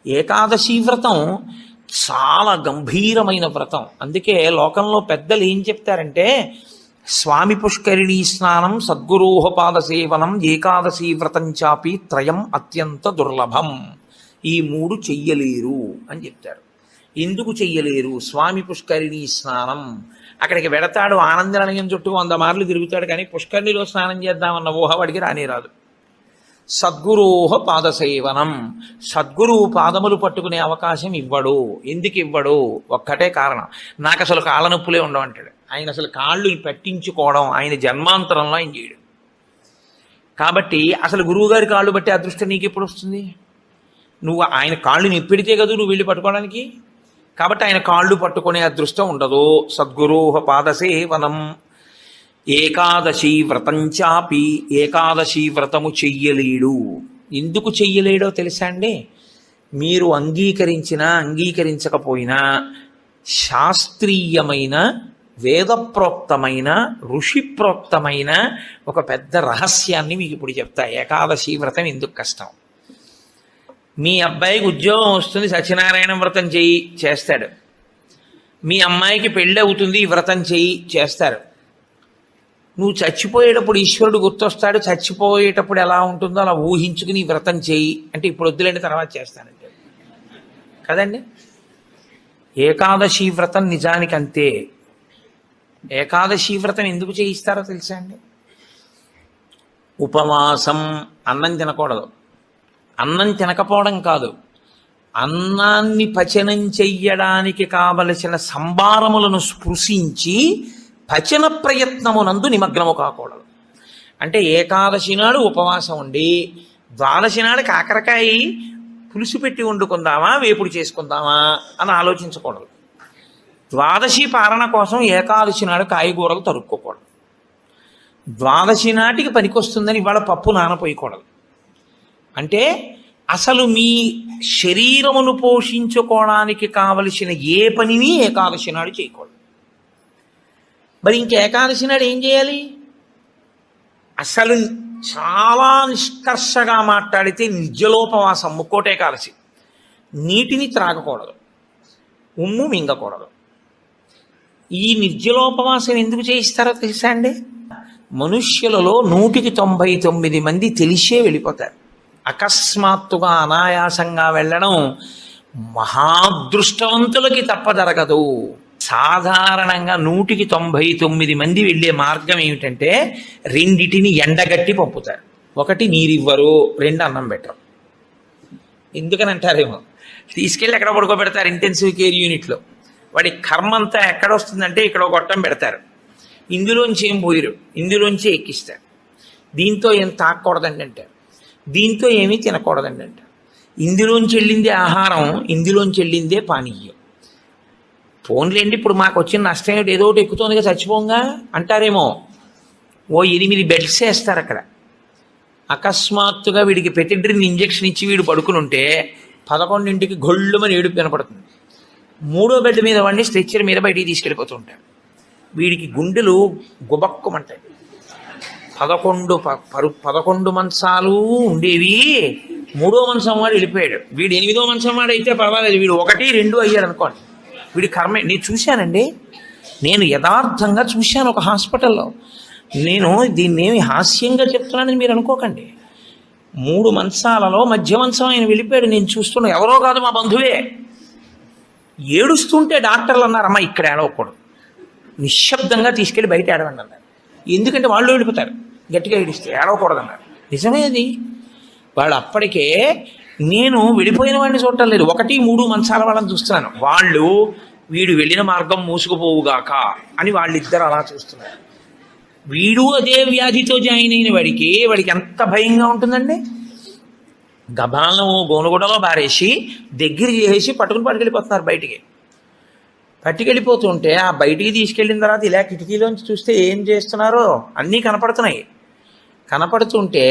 ఏకాదశి వ్రతం చాలా గంభీరమైన వ్రతం. అందుకే లోకంలో పెద్దలు ఏం చెప్తారంటే, స్వామి పుష్కరిణీ స్నానం, సద్గురోహపాద సేవనం, ఏకాదశి వ్రతం చాపి త్రయం అత్యంత దుర్లభం. ఈ మూడు చెయ్యలేరు అని చెప్తారు. ఎందుకు చెయ్యలేరు? స్వామి పుష్కరిణీ స్నానం, అక్కడికి వెడతాడు, ఆనందనయం చుట్టూ 100 మార్లు తిరుగుతాడు, కానీ పుష్కరిణిలో స్నానం చేద్దామన్న ఊహ వాడికి రానేరాదు. సద్గురోహ పాదసేవనం, సద్గురువు పాదములు పట్టుకునే అవకాశం ఇవ్వడు. ఎందుకు ఇవ్వడు? ఒక్కటే కారణం, నాకు అసలు కాళ్ళ నొప్పులే ఉండవంటాడు. ఆయన అసలు కాళ్ళు పట్టించుకోవడం ఆయన జన్మాంతరంలో ఆయన చేయడు. కాబట్టి అసలు గురువుగారి కాళ్ళు బట్టి అదృష్టం నీకు ఎప్పుడు వస్తుంది? నువ్వు ఆయన కాళ్ళు నిప్పెడితే కదా నువ్వు వెళ్ళి పట్టుకోవడానికి. కాబట్టి ఆయన కాళ్ళు పట్టుకునే అదృష్టం ఉండదు. సద్గురోహ పాదసేవనం. ఏకాదశి వ్రతం చాపి, ఏకాదశి వ్రతము చెయ్యలేడు. ఎందుకు చెయ్యలేడో తెలుసా అండి? మీరు అంగీకరించినా అంగీకరించకపోయినా శాస్త్రీయమైన, వేదప్రోక్తమైన, ఋషిప్రోక్తమైన ఒక పెద్ద రహస్యాన్ని మీకు ఇప్పుడు చెప్తా. ఏకాదశి వ్రతం ఎందుకు కష్టం? మీ అబ్బాయికి ఉద్యోగం వస్తుంది, సత్యనారాయణ వ్రతం చెయ్యి, చేస్తాడు. మీ అమ్మాయికి పెళ్ళి అవుతుంది, ఈ వ్రతం చెయ్యి, చేస్తారు. నువ్వు చచ్చిపోయేటప్పుడు ఈశ్వరుడు గుర్తొస్తాడు, చచ్చిపోయేటప్పుడు ఎలా ఉంటుందో అలా ఊహించుకుని ఈ వ్రతం చేయి అంటే, ఇప్పుడు వద్దులేండి తర్వాత చేస్తానంటే కదండి. ఏకాదశి వ్రతం నిజానికి అంతే. ఏకాదశి వ్రతం ఎందుకు చేయిస్తారో తెలుసా అండి? ఉపవాసం, అన్నం తినకూడదు. అన్నం తినకపోవడం కాదు, అన్నాన్ని పచనం చెయ్యడానికి కావలసిన సంభారములను స్పృశించి పచన ప్రయత్నమునందు నిమగ్నము కాకూడదు. అంటే ఏకాదశి నాడు ఉపవాసం ఉండి ద్వాదశి నాడు కాకరకాయ పులుసు పెట్టి వండుకుందామా, వేపుడు చేసుకుందామా అని ఆలోచించకూడదు. ద్వాదశి పాలన కోసం ఏకాదశి నాడు కాయగూరలు తరుక్కోకూడదు. ద్వాదశి నాటికి పనికొస్తుందని ఇవాళ పప్పు నానపోయకూడదు. అంటే అసలు మీ శరీరమును పోషించుకోవడానికి కావలసిన ఏ పనిని ఏకాదశి నాడు చేయకూడదు. మరి ఇంక ఏకాదశి నాడు ఏం చేయాలి? అసలు చాలా నిష్కర్షగా మాట్లాడితే నిర్జలోపవాసం, ముక్కోటి ఏకాదశి. నీటిని త్రాగకూడదు, ఉమ్ము మింగకూడదు. ఈ నిర్జలోపవాసం ఎందుకు చేయిస్తారో తెలుసా అండి? మనుష్యులలో 199 మంది తెలిసే వెళ్ళిపోతారు. అకస్మాత్తుగా అనాయాసంగా వెళ్ళడం మహాదృష్టవంతులకి తప్ప జరగదు. సాధారణంగా 199 మంది వెళ్ళే మార్గం ఏమిటంటే, రెండిటిని ఎండగట్టి పంపుతారు. ఒకటి నీరివ్వరు, 2 అన్నం పెట్టరు. ఎందుకని అంటారేమో, తీసుకెళ్ళి ఎక్కడ పడుకోబెడతారు ఇంటెన్సివ్ కేర్ యూనిట్లో. వాడి కర్మ అంతా ఎక్కడొస్తుందంటే ఇక్కడ ఒక గొట్టం పెడతారు, ఇందులోంచి ఏం పోయిరు, ఇందులోంచి ఎక్కిస్తారు. దీంతో ఏం తాకూడదండి అంటారు, దీంతో ఏమీ తినకూడదండి అంటారు. ఇందులోంచి వెళ్ళిందే ఆహారం, ఇందులోంచి వెళ్ళిందే పానీయం. ఫోన్లేండి, ఇప్పుడు మాకు వచ్చిన నష్టం ఏమిటి, ఏదో ఒకటి ఎక్కుతోందిగా చచ్చిపోంగా అంటారేమో. ఓ 8 బెడ్స్ వేస్తారు అక్కడ. అకస్మాత్తుగా వీడికి పెటిడ్రిన్ ఇంజెక్షన్ ఇచ్చి వీడు పడుకుని ఉంటే 11ంటికి గొళ్ళుమని ఏడుపు వినపడుతుంది. 3వ బెడ్ మీద వాడిని స్ట్రెచ్చర్ మీద బయటికి తీసుకెళ్ళిపోతూ ఉంటాడు. వీడికి గుండెలు గుబక్కుమంటాయి. 11 మంచాలు ఉండేవి, 3వ మంచం వాడు వెళ్ళిపోయాడు. వీడు 8వ మంచం వాడు అయితే పర్వాలేదు, వీడు 1, 2 అయ్యాడు అనుకోండి. వీడి కర్మే. నేను చూశానండి, నేను యథార్థంగా చూశాను ఒక హాస్పిటల్లో. నేను దీన్ని ఏమి హాస్యంగా చెప్తున్నానని మీరు అనుకోకండి. 3 మంచాలలో మధ్య మంచం ఆయన వెళ్ళిపోయాడు. నేను చూస్తున్నా, ఎవరో కాదు మా బంధువే. ఏడుస్తుంటే డాక్టర్లు అన్నారు, అమ్మ ఇక్కడ ఏడవకూడదు, నిశ్శబ్దంగా తీసుకెళ్ళి బయట ఏడవండి అన్నారు. ఎందుకంటే వాళ్ళు వెళ్ళిపోతారు, గట్టిగా ఏడిస్తే ఏడవకూడదు అన్నారు. నిజమే అది. వాళ్ళు అప్పటికే, నేను వెళ్ళిపోయిన వాడిని చూడటం లేదు, 1, 3 మంచాల వాళ్ళని చూస్తున్నాను. వాళ్ళు వీడు వెళ్ళిన మార్గం మూసుకుపోవుగాక అని వాళ్ళిద్దరు అలా చూస్తున్నారు. వీడు అదే వ్యాధితో జాయిన్ అయిన వాడికి ఎంత భయంగా ఉంటుందండి. గబాలను గోనుగుడలో బారేసి దగ్గర చేసి పట్టుకెళ్ళిపోతున్నారు బయటికి. పట్టుకెళ్ళిపోతుంటే ఆ బయటికి తీసుకెళ్ళిన తర్వాత ఇలా కిటికీలోంచి చూస్తే ఏం చేస్తున్నారో అన్నీ కనపడుతున్నాయి. కనపడుతుంటే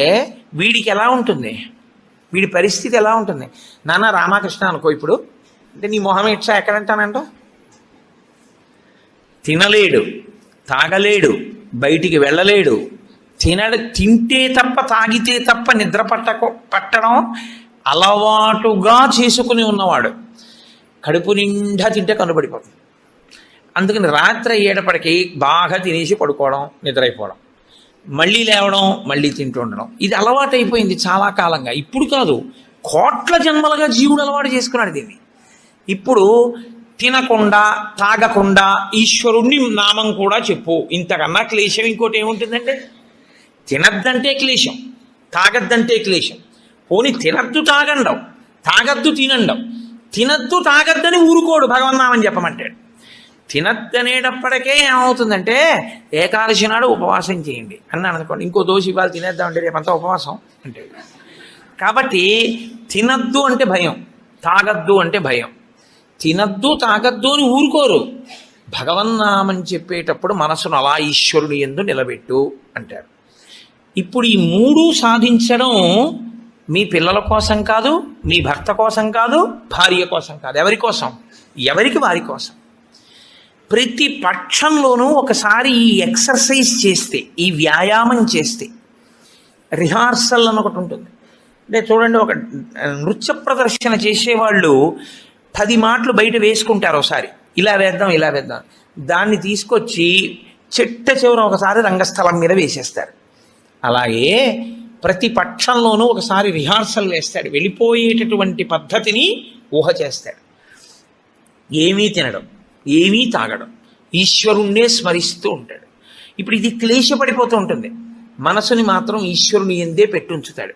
వీడికి ఎలా ఉంటుంది, వీడి పరిస్థితి ఎలా ఉంటుంది? నాన్న రామకృష్ణ అనుకో ఇప్పుడు, అంటే నీ మొహం ఇట్లా ఎక్కడంటానంట, తినలేడు, తాగలేడు, బయటికి వెళ్ళలేడు, తింటే తప్ప తాగితే తప్ప నిద్ర పట్టడం అలవాటుగా చేసుకుని ఉన్నవాడు కడుపు నిండా తింటే కనుబడిపోతుంది. అందుకని రాత్రి అయ్యేటప్పటికి బాగా తినేసి పడుకోవడం, నిద్రైపోవడం, మళ్ళీ లేవడం, మళ్ళీ తింటూ ఉండడం, ఇది అలవాటు అయిపోయింది చాలా కాలంగా. ఇప్పుడు కాదు, కోట్ల జన్మలుగా జీవుడు అలవాటు చేసుకున్నాడు దీన్ని. ఇప్పుడు తినకుండా తాగకుండా ఈశ్వరుణ్ణి నామం కూడా చెప్పు, ఇంతకన్నా క్లేశం ఇంకోటి ఏముంటుందంటే? తినద్దంటే క్లేశం, తాగద్దంటే క్లేశం. పోని తినద్దు తాగండం, తాగద్దు తినండం. తినద్దు తాగద్దని ఊరుకోడు భగవన్నామని చెప్పమంటాడు. తినద్దనేటప్పటికే ఏమవుతుందంటే ఏకాదశి నాడు ఉపవాసం చేయండి అన్నాను అనుకోండి, ఇంకో దోషి ఇవాళ తినేద్దామంటే రేపంతా ఉపవాసం అంటే. కాబట్టి తినద్దు అంటే భయం, తాగద్దు అంటే భయం. తినద్దు తాగద్దు అని ఊరుకోరు. భగవన్నామని చెప్పేటప్పుడు మనసును అలా ఈశ్వరుని యందు నిలబెట్టు అంటారు. ఇప్పుడు ఈ మూడు సాధించడం మీ పిల్లల కోసం కాదు, మీ భర్త కోసం కాదు, భార్య కోసం కాదు. ఎవరి కోసం? ఎవరికి వారి కోసం. ప్రతి పక్షంలోనూ ఒకసారి ఈ ఎక్సర్సైజ్ చేస్తే, ఈ వ్యాయామం చేస్తే, రిహార్సల్ అని ఒకటి ఉంటుంది. అంటే చూడండి, ఒక నృత్య ప్రదర్శన చేసేవాళ్ళు 10 మాటలు బయట వేసుకుంటారు. ఒకసారి ఇలా వేద్దాం, ఇలా వేద్దాం, దాన్ని తీసుకొచ్చి చిట్ట చివర ఒకసారి రంగస్థలం మీద వేసేస్తారు. అలాగే ప్రతి పక్షంలోనూ ఒకసారి రిహార్సల్ వేస్తాడు. వెళ్ళిపోయేటటువంటి పద్ధతిని ఊహ చేస్తాడు. ఏమీ తినడం, ఏమీ తాగడం, ఈశ్వరుణ్ణే స్మరిస్తూ ఉంటాడు. ఇప్పుడు ఇది క్లేశపడిపోతూ ఉంటుంది. మనసుని మాత్రం ఈశ్వరుని ఎందే పెట్టుంచుతాడు.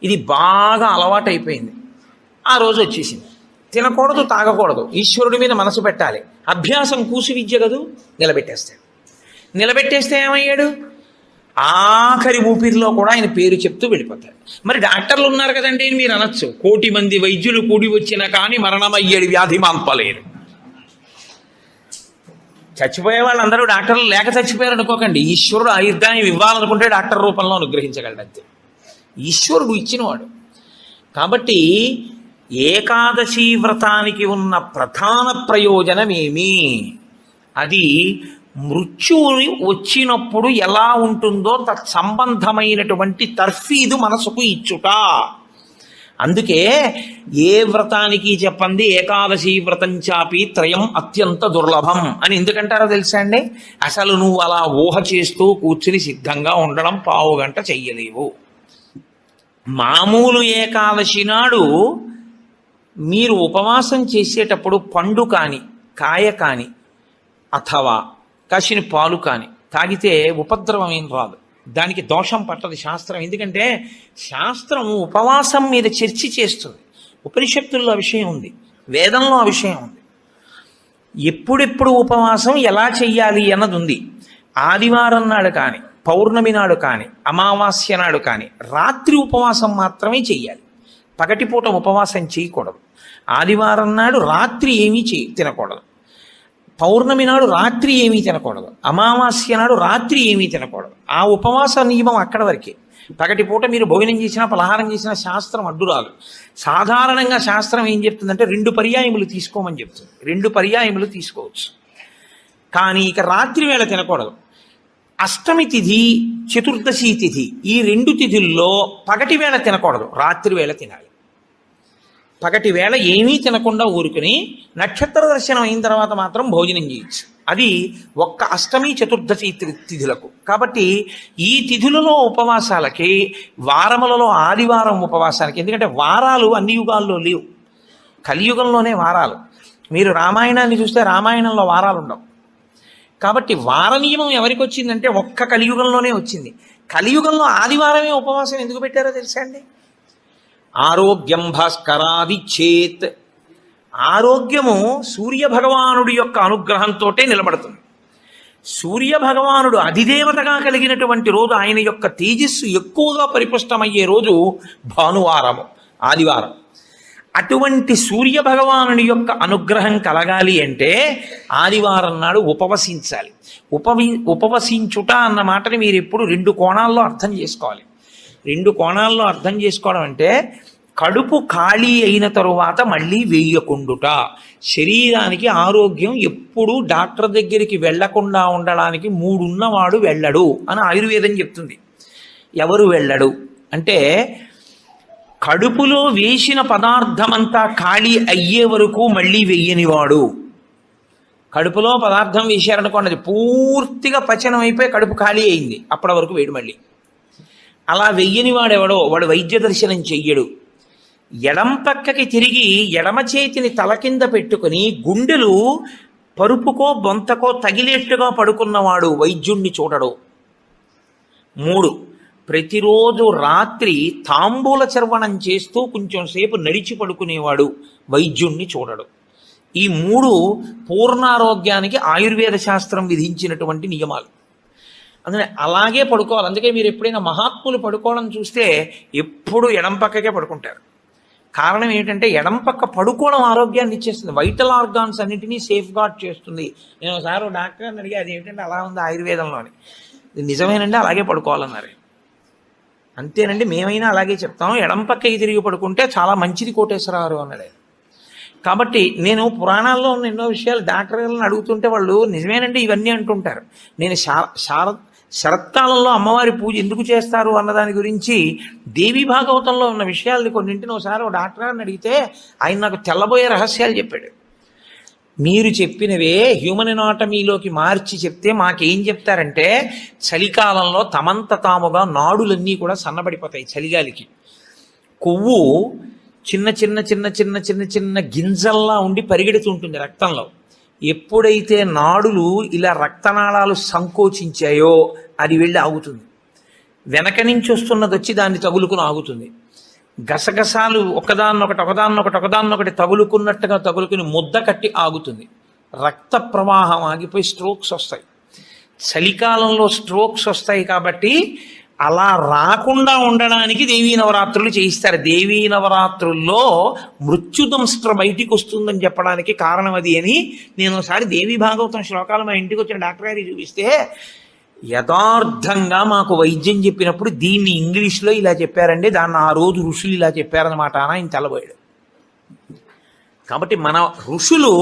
ఇది బాగా అలవాటు అయిపోయింది. ఆ రోజు వచ్చేసింది, తినకూడదు తాగకూడదు, ఈశ్వరుడి మీద మనసు పెట్టాలి. అభ్యాసం కూసి విద్య కదూ, నిలబెట్టేస్తాడు. నిలబెట్టేస్తే ఏమయ్యాడు? ఆఖరి ఊపిరిలో కూడా ఆయన పేరు చెప్తూ వెళ్ళిపోతాడు. మరి డాక్టర్లు ఉన్నారు కదండి మీరు అనొచ్చు, 1,000,000 మంది వైద్యులు కూడి వచ్చినా కానీ మరణమయ్యేది వ్యాధి మాన్పలేరు. చచ్చిపోయే వాళ్ళందరూ డాక్టర్లు లేక చచ్చిపోయారు అనుకోకండి. ఈశ్వరుడు ఆయుర్దాయం ఇవ్వాలనుకుంటే డాక్టర్ రూపంలో అనుగ్రహించగలడు అంతే. ఈశ్వరుడు ఇచ్చినవాడు. కాబట్టి ఏకాదశి వ్రతానికి ఉన్న ప్రధాన ప్రయోజనమేమి? అది మృత్యువుని వచ్చినప్పుడు ఎలా ఉంటుందో తత్సంబంధమైనటువంటి తర్ఫీదు మనసుకు ఇచ్చుట. అందుకే ఏ వ్రతానికి చెప్పండి ఏకాదశి వ్రతం చాపి త్రయం అత్యంత దుర్లభం అని ఎందుకంటారో తెలుసా అండి? అసలు నువ్వు అలా ఊహ చేస్తూ కూర్చుని సిద్ధంగా ఉండడం పావుగంట చెయ్యలేవు. మామూలు ఏకాదశి నాడు మీరు ఉపవాసం చేసేటప్పుడు పండు కాని, కాయ కాని, అథవా కాసిన పాలు కాని తాగితే ఉపద్రవం ఏం రాదు, దానికి దోషం పట్టదు శాస్త్రం. ఎందుకంటే శాస్త్రం ఉపవాసం మీద చర్చ చేస్తుంది. ఉపనిషత్తుల్లో ఆ విషయం ఉంది, వేదంలో ఆ విషయం ఉంది. ఎప్పుడెప్పుడు ఉపవాసం ఎలా చెయ్యాలి అన్నది ఉంది. ఆదివారం నాడు కానీ, పౌర్ణమి నాడు కానీ, అమావాస్య నాడు కానీ రాత్రి ఉపవాసం మాత్రమే చెయ్యాలి. పగటిపూట ఉపవాసం చేయకూడదు. ఆదివారం నాడు రాత్రి ఏమీ తినకూడదు. పౌర్ణమి నాడు రాత్రి ఏమీ తినకూడదు. అమావాస్య నాడు రాత్రి ఏమీ తినకూడదు. ఆ ఉపవాస నియమం అక్కడ వరకే. పగటిపూట మీరు భోజనం చేసినా పలహారం చేసినా శాస్త్రం అడ్డురాదు. సాధారణంగా శాస్త్రం ఏం చెప్తుందంటే 2 పర్యాయములు తీసుకోమని చెప్తుంది. 2 పర్యాయములు తీసుకోవచ్చు. కానీ ఇక రాత్రి వేళ తినకూడదు. అష్టమి తిథి, చతుర్దశి తిథి, ఈ 2 తిథుల్లో పగటి వేళ తినకూడదు, రాత్రి వేళ తినాలి. పగటి వేళ ఏమీ తినకుండా ఊరుకుని నక్షత్ర దర్శనం అయిన తర్వాత మాత్రం భోజనం చేయొచ్చు. అది ఒక్క అష్టమి చతుర్దశి తిథులకు. కాబట్టి ఈ తిథులలో ఉపవాసాలకి, వారములలో ఆదివారం ఉపవాసాలకి, ఎందుకంటే వారాలు అన్ని యుగాల్లో లేవు, కలియుగంలోనే వారాలు. మీరు రామాయణాన్ని చూస్తే రామాయణంలో వారాలు ఉండవు. కాబట్టి వార నియమం ఎవరికి వచ్చిందంటే ఒక్క కలియుగంలోనే వచ్చింది. కలియుగంలో ఆదివారమే ఉపవాసం ఎందుకు పెట్టారో తెలుసా అండి? ఆరోగ్యం భాస్కరాది చేత్. ఆరోగ్యము సూర్యభగవానుడి యొక్క అనుగ్రహంతో నిలబడుతుంది. సూర్యభగవానుడు అధిదేవతగా కలిగినటువంటి రోజు, ఆయన యొక్క తేజస్సు ఎక్కువగా పరిపుష్టమయ్యే రోజు భానువారము, ఆదివారం. అటువంటి సూర్యభగవానుడి యొక్క అనుగ్రహం కలగాలి అంటే ఆదివారం నాడు ఉపవసించాలి. ఉపవసించుట అన్న మాటని మీరు ఎప్పుడు 2 కోణాల్లో అర్థం చేసుకోవాలి. 2 కోణాల్లో అర్థం చేసుకోవడం అంటే కడుపు ఖాళీ అయిన తరువాత మళ్ళీ వేయకుండుట. శరీరానికి ఆరోగ్యం ఎప్పుడూ డాక్టర్ దగ్గరికి వెళ్లకుండా ఉండడానికి 3 ఉన్నవాడు వెళ్ళడు అని ఆయుర్వేదం చెప్తుంది. ఎవరు వెళ్ళడు అంటే కడుపులో వేసిన పదార్థమంతా ఖాళీ అయ్యే వరకు మళ్ళీ వెయ్యనివాడు. కడుపులో పదార్థం వేశారనుకోండి, అది పూర్తిగా పచనం అయిపోయి కడుపు ఖాళీ అయింది, అప్పటి వరకు వేడు మళ్ళీ. అలా వెయ్యని వాడెవడో వాడు వైద్య దర్శనం చెయ్యడు. ఎడం పక్కకి తిరిగి ఎడమ చేతిని తల కింద పెట్టుకుని గుండెలు పరుపుకో బొంతకో తగిలేట్టుగా పడుకున్నవాడు వైద్యుణ్ణి చూడడు. 3, ప్రతిరోజు రాత్రి తాంబూల చర్వణం చేస్తూ కొంచెం సేపు నడిచి పడుకునేవాడు వైద్యుణ్ణి చూడడు. ఈ 3 పూర్ణారోగ్యానికి ఆయుర్వేద శాస్త్రం విధించినటువంటి నియమాలు. అందుకని అలాగే పడుకోవాలి. అందుకే మీరు ఎప్పుడైనా మహాత్ములు పడుకోవడం చూస్తే ఎప్పుడు ఎడం పక్కకే పడుకుంటారు. కారణం ఏంటంటే ఎడం పక్క పడుకోవడం ఆరోగ్యాన్ని ఇచ్చేస్తుంది, వైటల్ ఆర్గాన్స్ అన్నింటినీ సేఫ్ గార్డ్ చేస్తుంది. నేను ఒకసారి డాక్టర్ని అడిగి అది ఏంటంటే అలా ఉంది ఆయుర్వేదంలోని. నిజమేనండి, అలాగే పడుకోవాలన్నారు. అంతేనండి, మేమైనా అలాగే చెప్తాం, ఎడం పక్కకి తిరిగి పడుకుంటే చాలా మంచిది కోటేశ్వరరావు అన్నాడు. కాబట్టి నేను పురాణాల్లో ఉన్న ఎన్నో విషయాలు డాక్టర్ గారిని అడుగుతుంటే వాళ్ళు నిజమేనండి ఇవన్నీ అంటుంటారు. నేను శరత్కాలంలో అమ్మవారి పూజ ఎందుకు చేస్తారు అన్నదాని గురించి దేవీ భాగవతంలో ఉన్న విషయాలని కొన్నింటిని ఒకసారి ఒక డాక్టర్ గారిని అడిగితే ఆయన నాకు తెల్లబోయే రహస్యాలు చెప్పాడు. మీరు చెప్పినవే హ్యూమన్ ఎనాటమీలోకి మార్చి చెప్తే మాకేం చెప్తారంటే, చలికాలంలో తమంత తాముగా నాడులన్నీ కూడా సన్నబడిపోతాయి చలిగాలికి. కొవ్వు చిన్న చిన్న చిన్న చిన్న చిన్న చిన్న గింజల్లా ఉండి పరిగెడుతుంటుంది రక్తంలో. ఎప్పుడైతే నాడులు ఇలా రక్తనాళాలు సంకోచించాయో అది వెళ్ళి ఆగుతుంది. వెనక నుంచి వస్తున్నది వచ్చి దాన్ని తగులుకుని ఆగుతుంది. గసగసాలు ఒకదాన్నొకటి తగులుకున్నట్టుగా తగులుకుని ముద్ద కట్టి ఆగుతుంది. రక్త ప్రవాహం ఆగిపోయి స్ట్రోక్స్ వస్తాయి. చలికాలంలో స్ట్రోక్స్ వస్తాయి కాబట్టి అలా రాకుండా ఉండడానికి దేవీ నవరాత్రులు చేయిస్తారు. దేవీ నవరాత్రుల్లో మృత్యుదంస్ట్ర బయటికి వస్తుందని చెప్పడానికి కారణం అది అని నేను ఒకసారి దేవీ భాగవతం శ్లోకాలు మా ఇంటికి వచ్చిన డాక్టర్ గారికి చూపిస్తే యథార్థంగా మాకు వైద్యం చెప్పినప్పుడు దీన్ని ఇంగ్లీష్లో ఇలా చెప్పారండి, దాన్ని ఆ రోజు ఋషులు ఇలా చెప్పారనమాట అని ఆయన తెల్లబోయాడు. కాబట్టి మన ఋషులు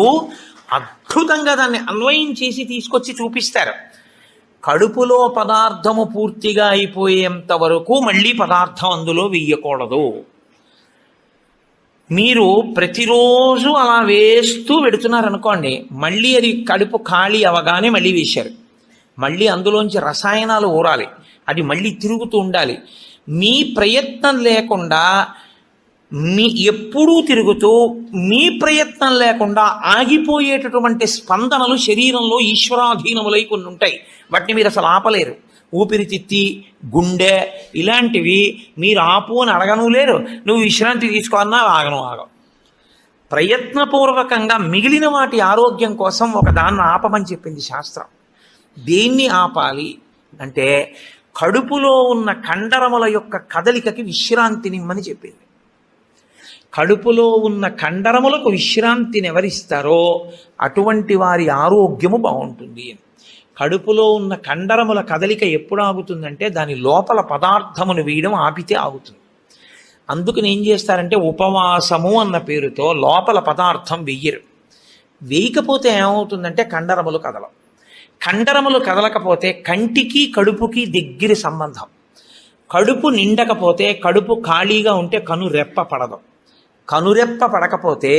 అద్భుతంగా దాన్ని అన్వయం చేసి తీసుకొచ్చి చూపిస్తారు. కడుపులో పదార్థము పూర్తిగా అయిపోయేంత వరకు మళ్ళీ పదార్థం అందులో వెయ్యకూడదు. మీరు ప్రతిరోజు అలా వేస్తూ పెడుతున్నారనుకోండి, మళ్ళీ అది కడుపు ఖాళీ అవగానే మళ్ళీ వేశారు. మళ్ళీ అందులోంచి రసాయనాలు ఊరాలి, అది మళ్ళీ తిరుగుతూ ఉండాలి. మీ ప్రయత్నం లేకుండా ఎప్పుడూ తిరుగుతూ మీ ప్రయత్నం లేకుండా ఆగిపోయేటటువంటి స్పందనలు శరీరంలో ఈశ్వరాధీనములై కొన్ని ఉంటాయి. వాటిని మీరు అసలు ఆపలేరు. ఊపిరితిత్తి, గుండె ఇలాంటివి మీరు ఆపు అని అడగను లేరు. నువ్వు విశ్రాంతి తీసుకోన్నా ఆగను. ప్రయత్నపూర్వకంగా మిగిలిన వాటి ఆరోగ్యం కోసం ఒక దాన్ని ఆపమని చెప్పింది శాస్త్రం. దేన్ని ఆపాలి అంటే కడుపులో ఉన్న కండరముల యొక్క కదలికకి విశ్రాంతినిమ్మని చెప్పింది. కడుపులో ఉన్న కండరములకు విశ్రాంతిని ఎవరిస్తారో అటువంటి వారి ఆరోగ్యము బాగుంటుంది. కడుపులో ఉన్న కండరముల కదలిక ఎప్పుడు ఆగుతుందంటే దాని లోపల పదార్థమును వేయడం ఆపితే ఆగుతుంది. అందుకని ఏం చేస్తారంటే ఉపవాసము అన్న పేరుతో లోపల పదార్థం వెయ్యరు. వేయకపోతే ఏమవుతుందంటే కండరములు కదలవు. కండరములు కదలకపోతే కంటికి కడుపుకి దగ్గర సంబంధం. కడుపు నిండకపోతే, కడుపు ఖాళీగా ఉంటే కనురెప్ప పడదు. కనురెప్ప పడకపోతే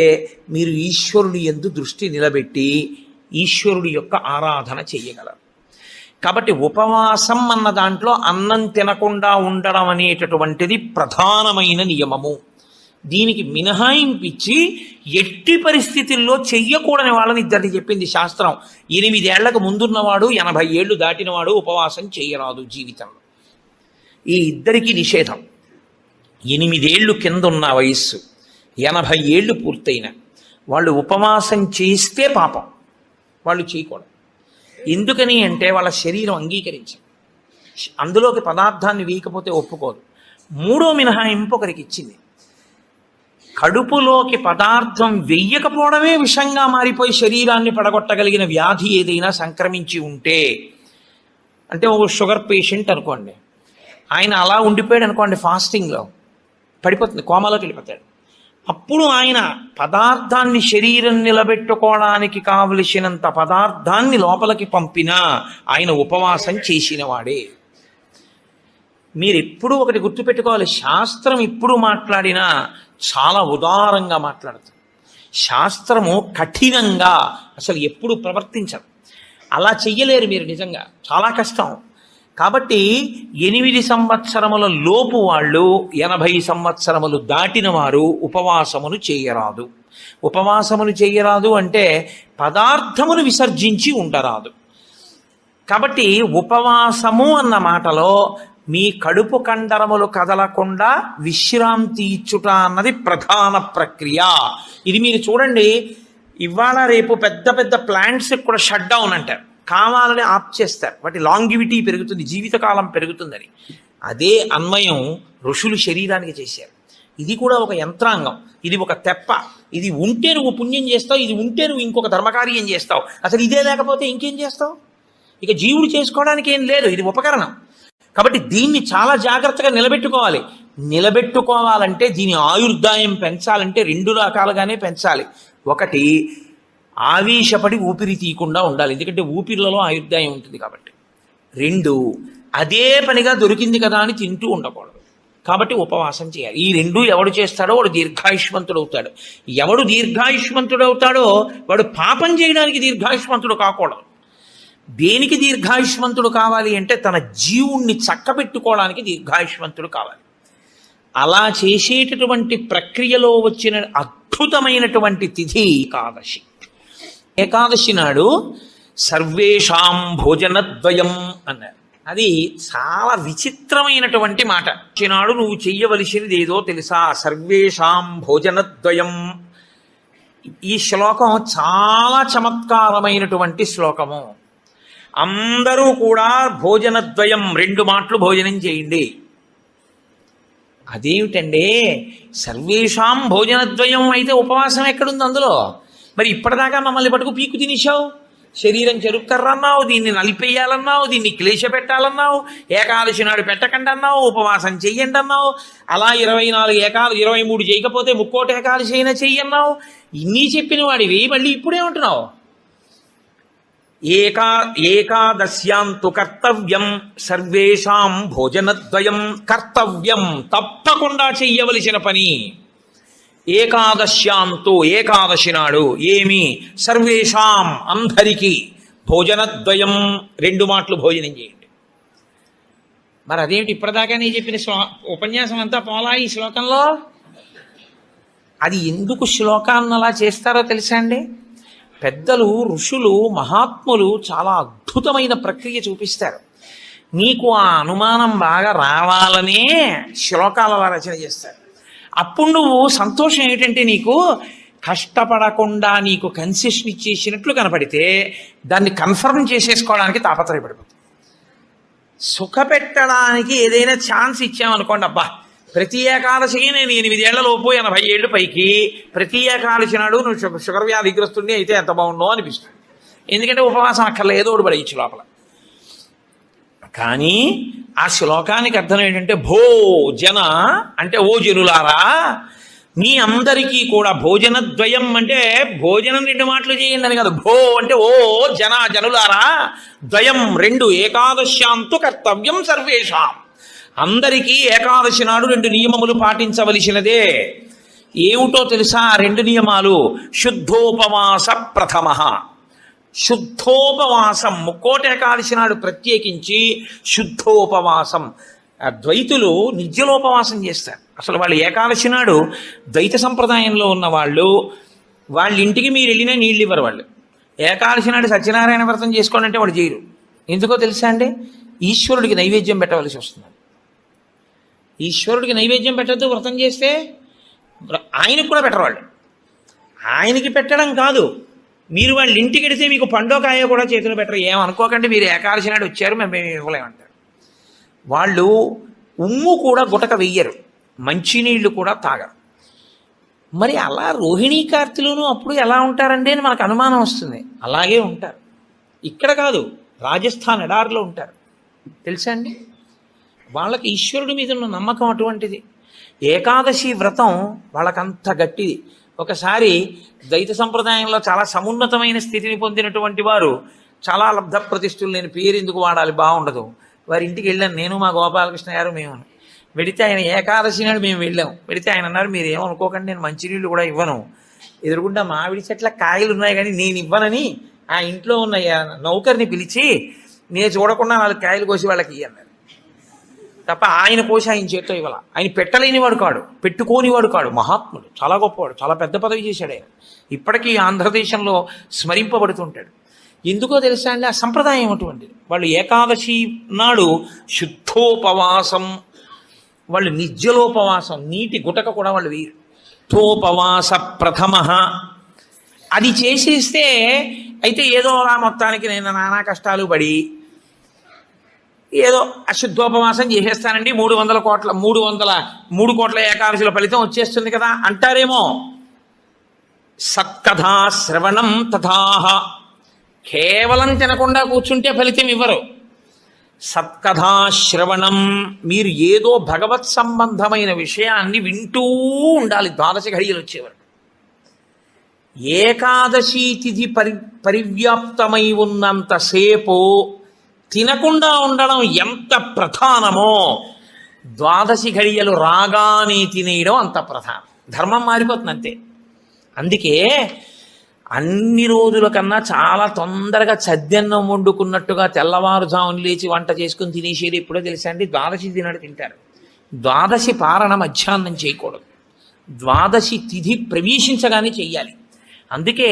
మీరు ఈశ్వరుడి యందు దృష్టి నిలబెట్టి ఈశ్వరుడి యొక్క ఆరాధన చెయ్యగలరు. కాబట్టి ఉపవాసం అన్న దాంట్లో అన్నం తినకుండా ఉండడం అనేటటువంటిది ప్రధానమైన నియమము. దీనికి మినహాయింపిచ్చి ఎట్టి పరిస్థితుల్లో చెయ్యకూడని వాళ్ళని ఇద్దరిని చెప్పింది శాస్త్రం. 8 ఏళ్లకు ముందున్నవాడు 80 ఏళ్ళు దాటినవాడు ఉపవాసం చెయ్యరాదు జీవితంలో. ఈ ఇద్దరికీ నిషేధం. 8 ఏళ్ళు కింద ఉన్న వయస్సు, 80 ఏళ్ళు పూర్తయిన వాళ్ళు ఉపవాసం చేస్తే పాపం, వాళ్ళు చేయకూడదు. ఎందుకని అంటే వాళ్ళ శరీరం అంగీకరించదు, అందులోకి పదార్థాన్ని వేయకపోతే ఒప్పుకోదు. 3వ మినహాయింపు ఒకరికి ఇచ్చింది. కడుపులోకి పదార్థం వెయ్యకపోవడమే విషంగా మారిపోయి శరీరాన్ని పడగొట్టగలిగిన వ్యాధి ఏదైనా సంక్రమించి ఉంటే, అంటే ఒక షుగర్ పేషెంట్ అనుకోండి, ఆయన అలా ఉండిపోయాడు అనుకోండి, ఫాస్టింగ్లో పడిపోతుంది, కోమాలోకి వెళ్ళిపోతాడు. అప్పుడు ఆయన పదార్థాన్ని శరీరం నిలబెట్టుకోవడానికి కావలసినంత పదార్థాన్ని లోపలికి పంపినా ఆయన ఉపవాసం చేసిన వాడే. మీరు ఎప్పుడూ ఒకటి గుర్తుపెట్టుకోవాలి, శాస్త్రం ఎప్పుడు మాట్లాడినా చాలా ఉదారంగా మాట్లాడుతుంది. శాస్త్రము కఠినంగా అసలు ఎప్పుడు ప్రవర్తించదు. అలా చెయ్యలేరు మీరు, నిజంగా చాలా కష్టం. కాబట్టి 8 సంవత్సరముల లోపు వాళ్ళు 80 సంవత్సరములు దాటిన వారు ఉపవాసమును చేయరాదు. ఉపవాసమును చేయరాదు అంటే పదార్థమును విసర్జించి ఉండరాదు. కాబట్టి ఉపవాసము అన్న మాటలో మీ కడుపు కండరములు కదలకుండా విశ్రాంతి ఇచ్చుట అన్నది ప్రధాన ప్రక్రియ. ఇది మీరు చూడండి, ఇవాళ రేపు పెద్ద పెద్ద ప్లాంట్స్ కూడా షట్ డౌన్ అంటారు, కావాలని ఆప్ చేస్తారు, వాటి లాంగివిటీ పెరుగుతుంది, జీవితకాలం పెరుగుతుందని. అదే అన్వయం ఋషులు శరీరానికి చేశారు. ఇది కూడా ఒక యంత్రాంగం, ఇది ఒక తెప్ప. ఇది ఉంటే నువ్వు పుణ్యం చేస్తావు, ఇది ఉంటే నువ్వు ఇంకొక ధర్మకార్యం చేస్తావు. అసలు ఇదే లేకపోతే ఇంకేం చేస్తావు? ఇక జీవుడు చేసుకోవడానికి ఏం లేదు, ఇది ఉపకరణం. కాబట్టి దీన్ని చాలా జాగ్రత్తగా నిలబెట్టుకోవాలి. నిలబెట్టుకోవాలంటే దీని ఆయుర్దాయం పెంచాలంటే 2 రకాలుగానే పెంచాలి. ఒకటి, ఆవేశపడి ఊపిరి తీయకుండా ఉండాలి, ఎందుకంటే ఊపిరిలలో ఆయుర్దాయం ఉంటుంది కాబట్టి. 2, అదే పనిగా దొరికింది కదా అని తింటూ ఉండకూడదు, కాబట్టి ఉపవాసం చేయాలి. ఈ 2 ఎవడు చేస్తాడో వాడు దీర్ఘాయుష్మంతుడు అవుతాడు. ఎవడు దీర్ఘాయుష్మంతుడు అవుతాడో వాడు పాపం చేయడానికి దీర్ఘాయుష్మంతుడు కాకూడదు. దేనికి దీర్ఘాయుష్మంతుడు కావాలి అంటే తన జీవుణ్ణి చక్కబెట్టుకోవడానికి దీర్ఘాయుష్మంతుడు కావాలి. అలా చేసేటటువంటి ప్రక్రియలో వచ్చిన అద్భుతమైనటువంటి తిథి ఏకాదశి. ఏకాదశి నాడు సర్వేషాం భోజనద్వయం అన్నారు. అది చాలా విచిత్రమైనటువంటి మాట. నాడు నువ్వు చెయ్యవలసినది ఏదో తెలుసా? సర్వేషాం భోజనద్వయం. ఈ శ్లోకం చాలా చమత్కారమైనటువంటి శ్లోకము. అందరూ కూడా భోజనద్వయం, 2 మాటలు భోజనం చేయండి. అదేమిటండి, సర్వేషాం భోజనద్వయం అయితే ఉపవాసం ఎక్కడుంది అందులో? మరి ఇప్పటిదాకా మమ్మల్ని పట్టుకు పీకు తినేశావు, శరీరం చెరుక్కర్రన్నావు, దీన్ని నలిపేయాలన్నావు, దీన్ని క్లేశ పెట్టాలన్నావు, ఏకాదశి నాడు పెట్టకండి అన్నావు, ఉపవాసం చెయ్యండి అన్నావు, అలా 24 ఏకాదశి 23 చేయకపోతే ముక్కోటి ఏకాదశి అయినా చెయ్యన్నావు. ఇన్ని చెప్పిన వాడివి మళ్ళీ ఇప్పుడేమంటున్నావు? ఏకాదశ్యాంతు కర్తవ్యం సర్వేషాం భోజనద్వయం. కర్తవ్యం, తప్పకుండా చెయ్యవలసిన పని. ఏకాదశ్యాంతు, ఏకాదశి నాడు ఏమి? సర్వేషాం, అందరికీ. భోజనద్వయం, 2 మాటలు భోజనం చేయండి. మరి అదేమిటి ఇప్పటిదాకా నేను చెప్పిన ఉపన్యాసం అంతా పోలా ఈ శ్లోకంలో? అది ఎందుకు శ్లోకాన్ని అలా చేస్తారో తెలుసా అండి? పెద్దలు, ఋషులు, మహాత్ములు చాలా అద్భుతమైన ప్రక్రియ చూపిస్తారు. నీకు ఆ అనుమానం బాగా రావాలనే శ్లోకాల రచన చేస్తారు. అప్పుడు నువ్వు సంతోషం ఏంటంటే నీకు కష్టపడకుండా నీకు కన్సెషన్ ఇచ్చేసినట్లు కనపడితే దాన్ని కన్ఫర్మ్ చేసేసుకోవడానికి తాపత్రయపడిపోతుంది. సుఖపెట్టడానికి ఏదైనా ఛాన్స్ ఇచ్చామనుకోండి, అబ్బా ప్రతి ఏకాదశికి నేను 8 ఏళ్లలోపు 80 ఏళ్ళు పైకి ప్రతి ఏకాదశి నాడు నువ్వు షుగర్ వ్యాధిగ్రస్తుడిని అయితే ఎంత బాగుండో అనిపిస్తుంది. ఎందుకంటే ఉపవాసం అక్కర్లేదు, ఏదో ఒకటి పడేయచ్చు లోపల. కానీ ఆ శ్లోకానికి అర్థం ఏంటంటే భోజన అంటే ఓ జనులారా, మీ అందరికీ కూడా భోజనద్వయం అంటే భోజనం 2 మాటలు చేయండి అని కాదు. భో అంటే ఓ జనులారా, ద్వయం 2, ఏకాదశ్యాంతు కర్తవ్యం సర్వేషాం. అందరికీ ఏకాదశి నాడు 2 నియమములు పాటించవలసినదే. ఏమిటో తెలుసా 2 నియమాలు? శుద్ధోపవాస ప్రథమ. శుద్ధోపవాసం, ముక్కోటి ఏకాదశి నాడు ప్రత్యేకించి శుద్ధోపవాసం. ద్వైతులు నిత్యలోపవాసం చేస్తారు. అసలు వాళ్ళు ఏకాదశి నాడు ద్వైత సంప్రదాయంలో ఉన్న వాళ్ళు, వాళ్ళ ఇంటికి మీరు వెళ్ళినా నీళ్ళు ఇవ్వరు. వాళ్ళు ఏకాదశి నాడు సత్యనారాయణ వ్రతం చేసుకోండి అంటే వాడు చేయరు. ఎందుకో తెలుసా అండి? ఈశ్వరుడికి నైవేద్యం పెట్టవలసి వస్తుంది. ఈశ్వరుడికి నైవేద్యం పెట్టద్దు వ్రతం చేస్తే, ఆయనకు కూడా పెట్టరు వాళ్ళు. ఆయనకి పెట్టడం కాదు, మీరు వాళ్ళ ఇంటికి వెడితే మీకు పండో కాయో కూడా చేతులు పెట్టరు. ఏమనుకోకండి, మీరు ఏకాదశి నాడు వచ్చారు మేము ఇవ్వలేమంటారు. వాళ్ళు ఉమ్ము కూడా గుటక వెయ్యరు, మంచినీళ్ళు కూడా తాగరు. మరి అలా రోహిణీ కార్తీలోనూ అప్పుడు ఎలా ఉంటారండి అని మనకు అనుమానం వస్తుంది. అలాగే ఉంటారు. ఇక్కడ కాదు, రాజస్థాన్ ఎడారిలో ఉంటారు. తెలుసా అండి? వాళ్ళకి ఈశ్వరుడి మీద ఉన్న నమ్మకం అటువంటిది. ఏకాదశి వ్రతం వాళ్ళకంత గట్టిది. ఒకసారి ద్వైత సంప్రదాయంలో చాలా సమున్నతమైన స్థితిని పొందినటువంటి వారు, చాలా లబ్ధ ప్రతిష్ఠులు, నేను పేరు ఎందుకు వాడాలి బాగుండదు, వారి ఇంటికి వెళ్ళాను నేను, మా గోపాలకృష్ణ గారు, మేము. వెడితే ఆయన ఏకాదశి నాడు మేము వెళ్ళాం. వెడితే ఆయన అన్నారు, మీరు ఏమనుకోకండి, నేను మంచినీళ్ళు కూడా ఇవ్వను, ఎదురుగుండా మామిడి చెట్ల కాయలు ఉన్నాయి కానీ నేను ఇవ్వనని ఆ ఇంట్లో ఉన్న నౌకర్ని పిలిచి నేను చూడకుండా 4 కాయలు కోసి వాళ్ళకి అన్నారు. తప్ప ఆయన కోసి ఆయన చేతితో ఇవ్వాల. ఆయన పెట్టలేనివాడు కాడు, పెట్టుకోనివాడు కాడు, మహాత్ముడు, చాలా గొప్పవాడు, చాలా పెద్ద పదవి చేశాడు ఆయన. ఇప్పటికీ ఆంధ్రదేశంలో స్మరింపబడుతుంటాడు. ఎందుకో తెలుసా అండి, ఆ సంప్రదాయం అటువంటిది. వాళ్ళు ఏకాదశి నాడు శుద్ధోపవాసం, వాళ్ళు నిర్జలోపవాసం, నీటి గుటక కూడా వాళ్ళు వేయరు. శుద్ధోపవాస ప్రథమ అది చేసేస్తే అయితే ఏదో అలా మొత్తానికి నేను నానా కష్టాలు పడి ఏదో అశుద్ధోపవాసం చేసేస్తానండి, 3 కోట్ల ఏకాదశిల ఫలితం వచ్చేస్తుంది కదా అంటారేమో. సత్కథా శ్రవణం తథాహ, కేవలం తినకుండా కూర్చుంటే ఫలితం ఇవ్వరు. సత్కథా శ్రవణం, మీరు ఏదో భగవత్ సంబంధమైన విషయాన్ని వింటూ ఉండాలి 12 ఘడియలు వచ్చేవారు. ఏకాదశి తిథి పరివ్యాప్తమై ఉన్నంతసేపు తినకుండా ఉండడం ఎంత ప్రధానమో 12 ఘడియలు రాగానే తినేయడం అంత ప్రధానం. ధర్మం మారిపోతుంది అంతే. అందుకే అన్ని రోజుల కన్నా చాలా తొందరగా చద్దన్నం వండుకున్నట్టుగా తెల్లవారుజామున లేచి వంట చేసుకుని తినేసేది ఎప్పుడో తెలుసా అండి, 12 తినాడు తింటారు. 12 పారణ మధ్యాహ్నం చేయకూడదు, 12 తిథి ప్రవేశించగానే చెయ్యాలి. అందుకే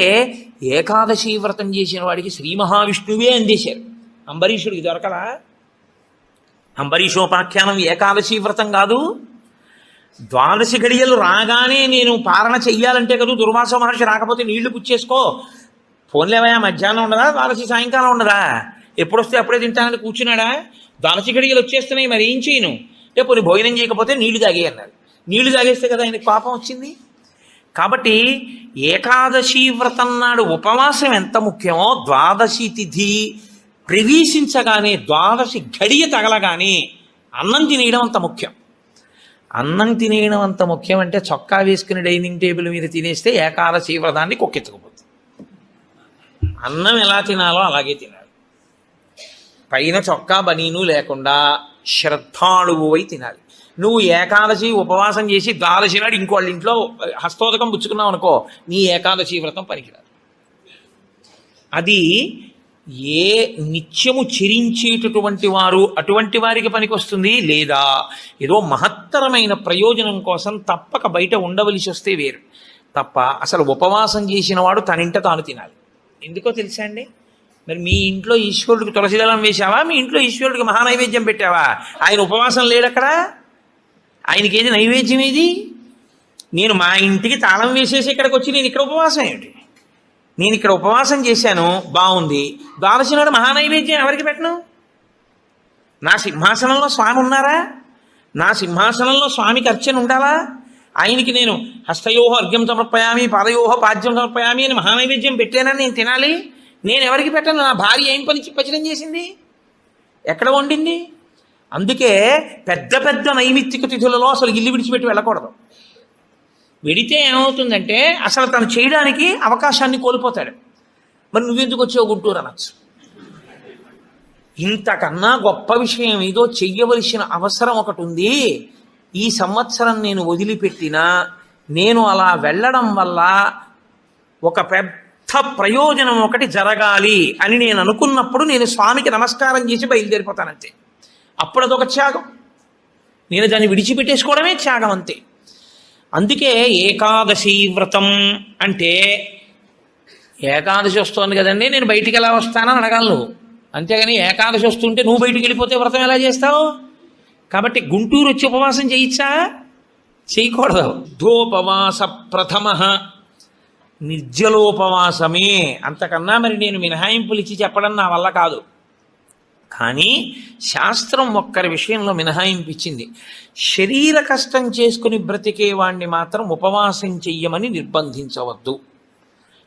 ఏకాదశి వ్రతం చేసిన వాడికి శ్రీ మహావిష్ణువే అందేశారు. అంబరీషుడికి దొరకలా? అంబరీషోపాఖ్యానం ఏకాదశి వ్రతం కాదు. 12 ఘడియలు రాగానే నేను పారణ చెయ్యాలంటే కదా, దుర్వాస మహర్షి రాకపోతే నీళ్లు పుచ్చేసుకో, ఫోన్లేవయా మధ్యాహ్నం ఉండదా, 12 సాయంకాలం ఉండదా, ఎప్పుడొస్తే అప్పుడే తింటానని కూర్చున్నాడా? 12 ఘడియలు వచ్చేస్తున్నాయి, మరి ఏం చేయను, పోనీ భోజనం చేయకపోతే నీళ్లు తాగే అన్నారు. నీళ్లు తాగేస్తే కదా ఆయనకు పాపం వచ్చింది. కాబట్టి ఏకాదశి వ్రతం నాడు ఉపవాసం ఎంత ముఖ్యమో 12 తిథి ప్రవేశించగానే 12 ఘడియ తగలగానే అన్నం తినేయడం అంత ముఖ్యం. అన్నం తినేయడం అంత ముఖ్యం అంటే చొక్కా వేసుకుని డైనింగ్ టేబుల్ మీద తినేస్తే ఏకాదశి వ్రతాన్ని కొక్కెత్తుకుపోతుంది. అన్నం ఎలా తినాలో అలాగే తినాలి. పైన చొక్కా బనీను లేకుండా శ్రద్ధాళువు అయి తినాలి. నువ్వు ఏకాదశి ఉపవాసం చేసి 12 నాడు ఇంకోళ్ళ ఇంట్లో హస్తోదకం పుచ్చుకున్నావు అనుకో, నీ ఏకాదశి వ్రతం పనికిరాదు. అది ఏ నిత్యము చెరించేటటువంటి వారు అటువంటి వారికి పనికి వస్తుంది, లేదా ఏదో మహత్తరమైన ప్రయోజనం కోసం తప్పక బయట ఉండవలసి వస్తే వేరు. తప్ప అసలు ఉపవాసం చేసిన వాడు తనింట తాను తినాలి. ఎందుకో తెలుసా అండి, మరి మీ ఇంట్లో ఈశ్వరుడికి తులసిదళం వేశావా, మీ ఇంట్లో ఈశ్వరుడికి మహానైవేద్యం పెట్టావా? ఆయన ఉపవాసం లేడక్కడ, ఆయనకి ఏది నైవేద్యం ఏది? నేను మా ఇంటికి తాళం వేసేసి ఇక్కడికి వచ్చి నేను ఇక్కడ ఉపవాసం ఏమిటి? నేను ఇక్కడ ఉపవాసం చేశాను, బాగుంది, 12 నాడు మహానైవేద్యం ఎవరికి పెట్టను? నా సింహాసనంలో స్వామి ఉన్నారా? నా సింహాసనంలో స్వామికి అర్చన ఉండాలా? ఆయనకి నేను హస్తయోహ అర్ఘ్యం సమర్పయామి, పాదయోహ పాద్యం సమర్పయామి అని మహానైవేద్యం పెట్టానని నేను తినాలి. నేను ఎవరికి పెట్టను? నా భార్య ఏం పచనం చేసింది, ఎక్కడ వండింది? అందుకే పెద్ద పెద్ద నైమిత్తిక తిథులలో అసలు ఇల్లు విడిచిపెట్టి వెళ్ళకూడదు. వెడితే ఏమవుతుందంటే అసలు తను చేయడానికి అవకాశాన్ని కోల్పోతాడు. మరి నువ్వెందుకు వచ్చావు గుంటూరు అనొచ్చు. ఇంతకన్నా గొప్ప విషయం ఏదో చెయ్యవలసిన అవసరం ఒకటి ఉంది. ఈ సంవత్సరం నేను వదిలిపెట్టినా నేను అలా వెళ్ళడం వల్ల ఒక పెద్ద ప్రయోజనం ఒకటి జరగాలి అని నేను అనుకున్నప్పుడు నేను స్వామికి నమస్కారం చేసి బయలుదేరిపోతానంతే. అప్పుడు అదొక త్యాగం. నేను దాన్ని విడిచిపెట్టేసుకోవడమే త్యాగం అంతే. అందుకే ఏకాదశి వ్రతం అంటే ఏకాదశి వస్తోంది కదండి, నేను బయటికి ఎలా వస్తానని అడగాలి నువ్వు. అంతేగాని ఏకాదశి వస్తుంటే నువ్వు బయటికి వెళ్ళిపోతే వ్రతం ఎలా చేస్తావు? కాబట్టి గుంటూరు వచ్చి ఉపవాసం చేయించా? చేయకూడదు. ధోపవాస ప్రథమ నిర్జలోపవాసమే. అంతకన్నా మరి నేను మినహాయింపులు ఇచ్చి చెప్పడం నా వల్ల కాదు. కానీ శాస్త్రం ఒక్కరి విషయంలో మినహాయింపు ఇచ్చింది. శరీర కష్టం చేసుకుని బ్రతికేవాణ్ణి మాత్రం ఉపవాసం చెయ్యమని నిర్బంధించవద్దు.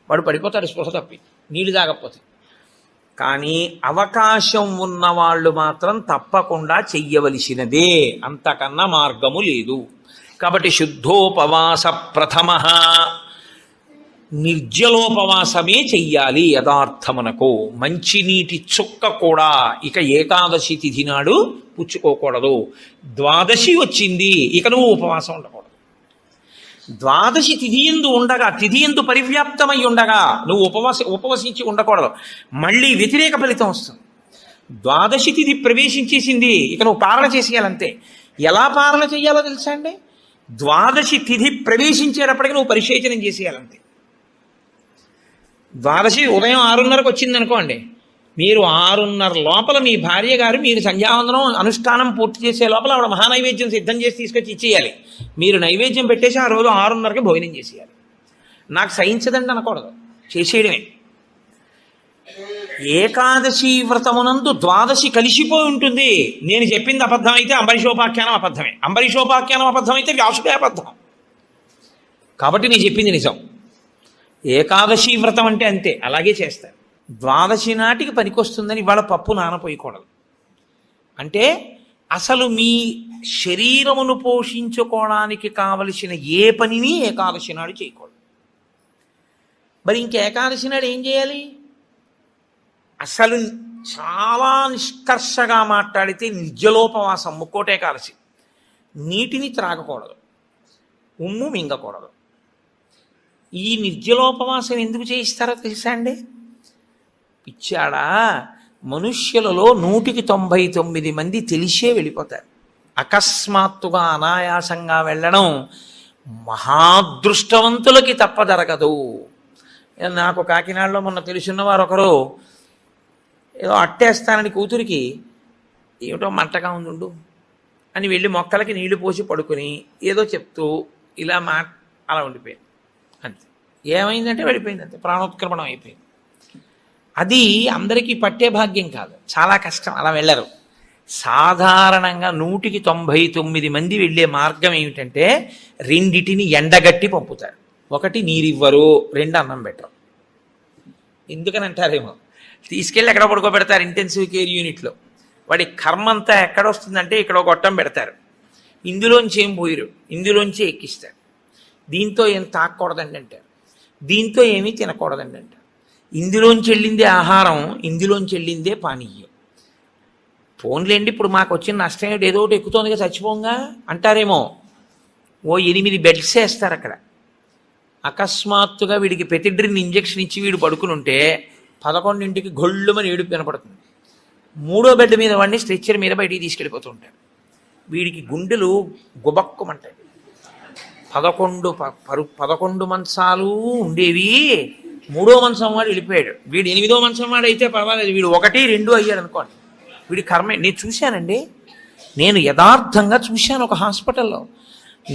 వాడు పడిపోతాడు స్పృహ తప్పి, నీళ్ళు తాగకపోతే. కానీ అవకాశం ఉన్నవాళ్ళు మాత్రం తప్పకుండా చెయ్యవలసినదే, అంతకన్నా మార్గము లేదు. కాబట్టి శుద్ధోపవాస ప్రథమ నిర్జలోపవాసమే చెయ్యాలి యథార్థమునకు. మంచినీటి చుక్క కూడా ఇక ఏకాదశి తిథి నాడు పుచ్చుకోకూడదు. ద్వాదశి వచ్చింది, ఇక నువ్వు ఉపవాసం ఉండకూడదు. ద్వాదశి తిథియందు ఉండగా, తిథియందు పరివ్యాప్తమై ఉండగా నువ్వు ఉపవసించి ఉండకూడదు. మళ్ళీ వ్యతిరేక ఫలితం వస్తుంది. ద్వాదశి తిథి ప్రవేశించేసింది, ఇక నువ్వు పాలన చేసేయాలంతే. ఎలా పాలన చేయాలో తెలుసా అండి? ద్వాదశి తిథి ప్రవేశించేటప్పటికి నువ్వు పరిశేచనం చేసేయాలంతే. ద్వాదశి ఉదయం 6:30కు వచ్చింది అనుకోండి, మీరు 6:30 లోపల మీ భార్య గారు మీరు సంధ్యావందనం అనుష్ఠానం పూర్తి చేసే లోపల ఆవిడ మహానైవేద్యం సిద్ధం చేసి తీసుకొచ్చి ఇచ్చేయాలి. మీరు నైవేద్యం పెట్టేసి ఆ రోజు 6:30కి భోజనం చేసేయాలి. నాకు సహించదండి అనకూడదు, చేసేయడమే. ఏకాదశి వ్రతమునందు ద్వాదశి కలిసిపోయి ఉంటుంది. నేను చెప్పింది అబద్ధం అయితే అంబరీషోపాఖ్యానం అబద్ధమే, అంబరీషోపాఖ్యానం అబద్ధం అయితే వ్యాసుడే అబద్ధం. కాబట్టి నేను చెప్పింది నిజం. ఏకాదశి వ్రతం అంటే అంతే, అలాగే చేస్తారు. ద్వాదశి నాటికి పనికొస్తుందని ఇవాళ పప్పు నానపోయకూడదు. అంటే అసలు మీ శరీరమును పోషించుకోవడానికి కావలసిన ఏ పనిని ఏకాదశి నాడు చేయకూడదు. మరి ఇంక ఏకాదశి నాడు ఏం చేయాలి? అసలు చాలా నిష్కర్షగా మాట్లాడితే నిర్జలోపవాసం, ముక్కోటి ఏకాదశి. నీటిని త్రాగకూడదు, ఉమ్ము మింగకూడదు. ఈ నిర్జలోపవాసం ఎందుకు చేయిస్తారో తెలుసా అండి? పిచ్చాడా, మనుష్యులలో 199 మంది తెలిసే వెళ్ళిపోతారు. అకస్మాత్తుగా అనాయాసంగా వెళ్ళడం మహాదృష్టవంతులకి తప్ప జరగదు. నాకు కాకినాడలో మొన్న తెలుసున్నవారు ఒకరు ఏదో అట్టేస్తానని కూతురికి ఏమిటో మంటగా ఉండు అని వెళ్ళి మొక్కలకి నీళ్లు పోసి పడుకుని ఏదో చెప్తూ ఇలా అలా ఉండిపోయింది. అంతే, ఏమైందంటే వెళ్ళిపోయింది, అంతే, ప్రాణోత్క్రమణం అయిపోయింది. అది అందరికీ పట్టే భాగ్యం కాదు, చాలా కష్టం, అలా వెళ్ళరు. సాధారణంగా 199 మంది వెళ్ళే మార్గం ఏమిటంటే రెండిటిని ఎండగట్టి పంపుతారు. ఒకటి నీరివ్వరు, 2 అన్నం పెట్టరు. ఎందుకని అంటారేమో, తీసుకెళ్ళి ఎక్కడ పడుకోబెడతారు ఇంటెన్సివ్ కేర్ యూనిట్లో. వాడి కర్మ అంతా ఎక్కడొస్తుందంటే ఇక్కడ గొట్టం పెడతారు, ఇందులోంచి ఏం పోయిరు, ఇందులోంచి ఎక్కిస్తారు. దీంతో ఏం తాకూడదండి అంటారు, దీంతో ఏమీ తినకూడదండి అంటారు. ఇందులోంచి వెళ్ళిందే ఆహారం, ఇందులోంచి వెళ్ళిందే పానీయం. ఫోన్లేండి, ఇప్పుడు మాకు వచ్చిన నష్టం ఏమిటి, ఏదో ఒకటి ఎక్కుతోందిగా చచ్చిపోంగా అంటారేమో. ఓ 8 బెడ్స్ వేస్తారు అక్కడ. అకస్మాత్తుగా వీడికి పెతిడ్రిన్ ఇంజెక్షన్ ఇచ్చి వీడు పడుకుని ఉంటే 11ంటికి గొళ్ళుమని ఏడుపు వినపడుతుంది. 3వ బెడ్ మీద వాడిని స్ట్రెచ్చర్ మీద బయటికి తీసుకెళ్ళిపోతూ ఉంటాడు. వీడికి గుండెలు గుబక్కుమంటాయి. 11 మంచాలు ఉండేవి, 3వ మంచం వాడు వెళ్ళిపోయాడు. వీడు 8వ మంచం వాడు అయితే పర్వాలేదు, వీడు 1, 2 అయ్యాడు అనుకోండి. వీడి కర్మే. నేను చూశానండి, నేను యథార్థంగా చూశాను ఒక హాస్పిటల్లో.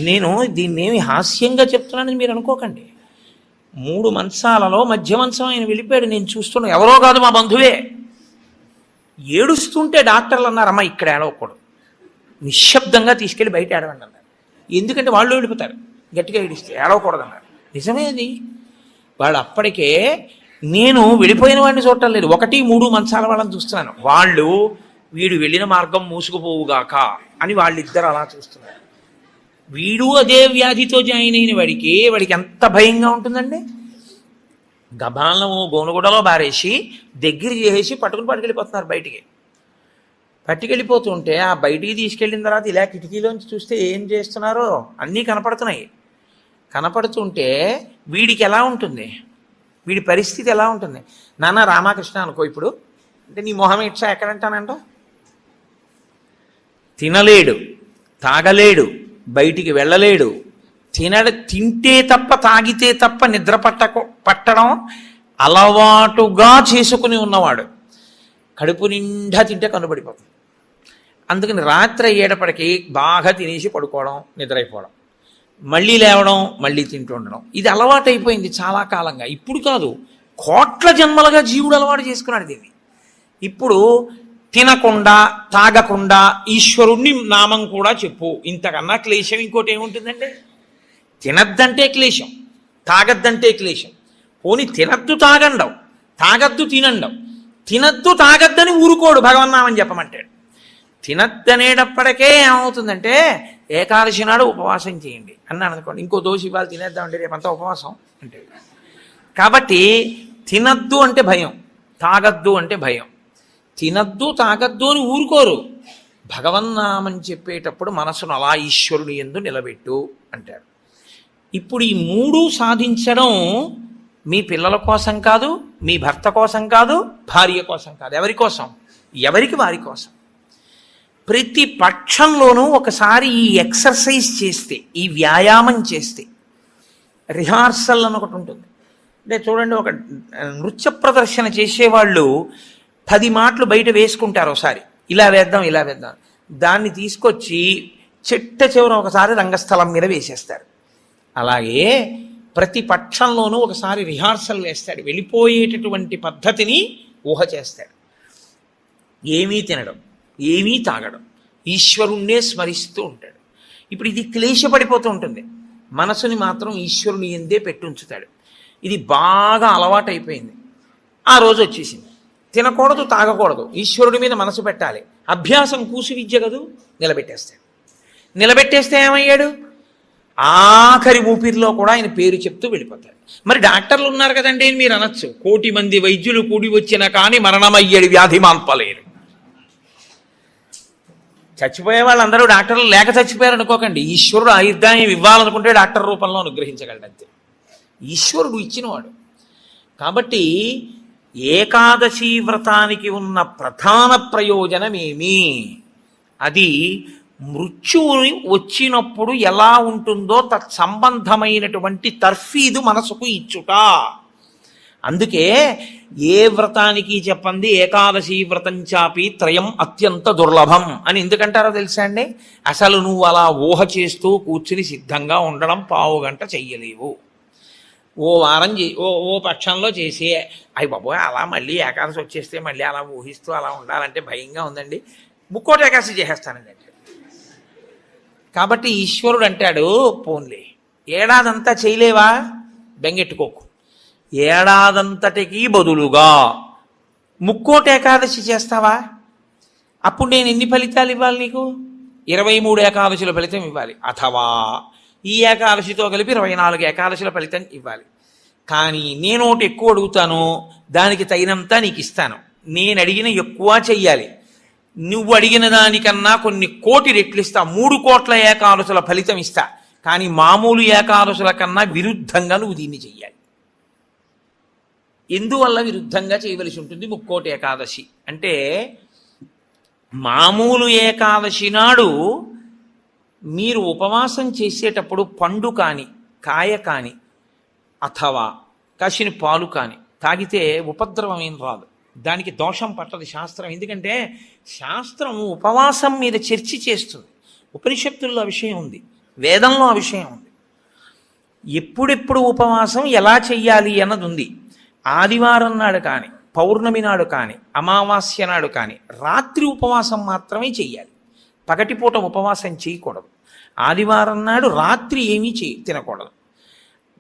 నేను దీన్నేమి హాస్యంగా చెప్తున్నానని మీరు అనుకోకండి. 3 మంచాలలో మధ్య మంచం ఆయన వెళ్ళిపోయాడు. నేను చూస్తున్నా, ఎవరో కాదు మా బంధువే. ఏడుస్తుంటే డాక్టర్లు అన్నారు, అమ్మ ఇక్కడ ఏడవకూడదు, నిశ్శబ్దంగా తీసుకెళ్ళి బయట ఏడవండి అన్నారు. ఎందుకంటే వాళ్ళు వెళ్ళిపోతారు, గట్టిగా ఏడిస్తే ఏడవకూడదు అన్నారు. నిజమే అది. వాడు అప్పటికే, నేను వెళ్ళిపోయిన వాడిని చూడటం లేదు, 1, 3 మంచాల వాళ్ళని చూస్తున్నాను. వాళ్ళు వీడు వెళ్ళిన మార్గం మూసుకుపోవుగాక అని వాళ్ళిద్దరు అలా చూస్తున్నారు. వీడు అదే వ్యాధితో జాయిన్ అయిన వాడికి ఎంత భయంగా ఉంటుందండి. గబాలను గోనుగుడలో బారేసి దగ్గర చేసి పట్టుకెళ్ళిపోతున్నారు బయటికి. పట్టుకెళ్ళిపోతుంటే ఆ బయటికి తీసుకెళ్ళిన తర్వాత ఇలా కిటికీలోంచి చూస్తే ఏం చేస్తున్నారో అన్నీ కనపడుతున్నాయి. కనపడుతుంటే వీడికి ఎలా ఉంటుంది, వీడి పరిస్థితి ఎలా ఉంటుంది? నాన్న రామకృష్ణ అనుకో ఇప్పుడు, అంటే నీ మొహం ఇచ్చా ఎక్కడంటానంట. తినలేడు, బయటికి వెళ్ళలేడు, తింటే తప్ప తాగితే తప్ప నిద్ర పట్టడం అలవాటుగా చేసుకుని ఉన్నవాడు కడుపు నిండా తింటే కనుబడిపోతుంది. అందుకని రాత్రి అయ్యేటప్పటికీ బాగా తినేసి పడుకోవడం, నిద్రైపోవడం, మళ్ళీ లేవడం, మళ్ళీ తింటూ ఉండడం, ఇది అలవాటైపోయింది చాలా కాలంగా. ఇప్పుడు కాదు, కోట్ల జన్మలుగా జీవుడు అలవాటు చేసుకున్నాడు దీన్ని. ఇప్పుడు తినకుండా తాగకుండా ఈశ్వరుణ్ణి నామం కూడా చెప్పు, ఇంతకన్నా క్లేశం ఇంకోటి ఏముంటుందండి? తినద్దంటే క్లేశం, తాగద్దంటే క్లేశం. పోనీ తినద్దు తాగండవు, తాగద్దు తినండవు. తినద్దు తాగద్దని ఊరుకోడు భగవన్నామని చెప్పమంటాడు. తినద్దనేటప్పటికే ఏమవుతుందంటే ఏకాదశి నాడు ఉపవాసం చేయండి అన్నాను అనుకోండి. ఇంకో దోషి ఇవాళ తినేద్దామంటే రేపంతా ఉపవాసం అంటే కాబట్టి తినద్దు అంటే భయం, తాగద్దు అంటే భయం. తినద్దు తాగద్దు అని ఊరుకోరు. భగవన్నామని చెప్పేటప్పుడు మనసును అలా ఈశ్వరుని యందు నిలబెట్టు అంటారు. ఇప్పుడు ఈ మూడు సాధించడం మీ పిల్లల కోసం కాదు, మీ భర్త కోసం కాదు, భార్య కోసం కాదు. ఎవరి కోసం? ఎవరికి వారి కోసం. ప్రతి పక్షంలోనూ ఒకసారి ఈ ఎక్సర్సైజ్ చేస్తే, ఈ వ్యాయామం చేస్తే, రిహార్సల్ అని ఒకటి ఉంటుంది. అంటే చూడండి, ఒక నృత్య ప్రదర్శన చేసేవాళ్ళు 10 మాటలు బయట వేసుకుంటారు. ఒకసారి ఇలా వేద్దాం ఇలా వేద్దాం, దాన్ని తీసుకొచ్చి చిట్ట చివర ఒకసారి రంగస్థలం మీద వేసేస్తారు. అలాగే ప్రతి పక్షంలోనూ ఒకసారి రిహార్సల్ వేస్తాడు. వెళ్ళిపోయేటటువంటి పద్ధతిని ఊహ చేస్తాడు. ఏమీ తినడం, ఏమీ తాగడం, ఈశ్వరుణ్ణే స్మరిస్తూ ఉంటాడు. ఇప్పుడు ఇది క్లేశపడిపోతూ ఉంటుంది. మనసుని మాత్రం ఈశ్వరుని ఎందే పెట్టుంచుతాడు. ఇది బాగా అలవాటైపోయింది. ఆ రోజు వచ్చేసింది. తినకూడదు, తాగకూడదు, ఈశ్వరుడి మీద మనసు పెట్టాలి. అభ్యాసం కూసి విద్య కదూ, నిలబెట్టేస్తాడు. నిలబెట్టేస్తే ఏమయ్యాడు? ఆఖరి ఊపిరిలో కూడా ఆయన పేరు చెప్తూ వెళ్ళిపోతాడు. మరి డాక్టర్లు ఉన్నారు కదండి అని మీరు అనొచ్చు. 1,000,000 మంది వైద్యులు కూడి వచ్చినా కానీ మరణమయ్యేడు వ్యాధి మాన్పలేరు. చచ్చిపోయే వాళ్ళందరూ డాక్టర్లు లేక చచ్చిపోయారు అనుకోకండి. ఈశ్వరుడు ఆయుర్దాయం ఇవ్వాలనుకుంటే డాక్టర్ రూపంలో అనుగ్రహించగలడు అంతే. ఈశ్వరుడు ఇచ్చినవాడు. కాబట్టి ఏకాదశి వ్రతానికి ఉన్న ప్రధాన ప్రయోజనమేమి? అది మృత్యువు వచ్చినప్పుడు ఎలా ఉంటుందో తత్సంబంధమైనటువంటి తర్ఫీదు మనసుకు ఇచ్చుట. అందుకే ఏ వ్రతానికి చెప్పండి ఏకాదశి వ్రతం చాపి త్రయం అత్యంత దుర్లభం అని ఎందుకంటారో తెలుసా అండి? అసలు నువ్వు అలా ఊహ చేస్తూ కూర్చుని సిద్ధంగా ఉండడం 1/2 గంట చెయ్యలేవు. ఓ వారం ఓ పక్షంలో చేసి అయ్యి బాబోయ్ అలా మళ్ళీ ఏకాదశి వచ్చేస్తే మళ్ళీ అలా ఊహిస్తూ అలా ఉండాలంటే భయంగా ఉందండి, 3 ఏకాదశి చేసేస్తానండి. కాబట్టి ఈశ్వరుడు అంటాడు, పోన్లే ఏడాదంతా చేయలేవా, బెంగెట్టుకోకు. ఏడాదంతటికి బదులుగా 3 ఏకాదశి చేస్తావా? అప్పుడు నేను ఎన్ని ఫలితాలు ఇవ్వాలి నీకు? 23 ఏకాదశుల ఫలితం ఇవ్వాలి. అథవా ఈ ఏకాదశితో కలిపి 24 ఏకాదశుల ఫలితం ఇవ్వాలి. కానీ నేను ఒకటి ఎక్కువ అడుగుతాను, దానికి తగినంత నీకు ఇస్తాను. నేను అడిగిన ఎక్కువ చెయ్యాలి. నువ్వు అడిగిన దానికన్నా కొన్ని కోటి రెట్లు ఇస్తా. 3 కోట్ల ఏకాదశుల ఫలితం ఇస్తా. కానీ మామూలు ఏకాదశుల కన్నా విరుద్ధంగా నువ్వు దీన్ని చెయ్యాలి. ఎందువల్ల విరుద్ధంగా చేయవలసి ఉంటుంది 3 ఏకాదశి అంటే? మామూలు ఏకాదశి నాడు మీరు ఉపవాసం చేసేటప్పుడు పండు కానీ కాయ కానీ అథవా కాసిన పాలు కానీ తాగితే ఉపద్రవం ఏం రాదు, దానికి దోషం పట్టదు శాస్త్రం. ఎందుకంటే శాస్త్రం ఉపవాసం మీద చర్చ చేస్తుంది. ఉపనిషత్తుల్లో ఆ విషయం ఉంది, వేదంలో ఆ విషయం ఉంది. ఎప్పుడెప్పుడు ఉపవాసం ఎలా చెయ్యాలి అన్నది ఉంది. ఆదివారం నాడు కానీ, పౌర్ణమి నాడు కానీ, అమావాస్య నాడు కానీ రాత్రి ఉపవాసం మాత్రమే చెయ్యాలి. పగటిపూట ఉపవాసం చేయకూడదు. ఆదివారం నాడు రాత్రి ఏమీ తినకూడదు.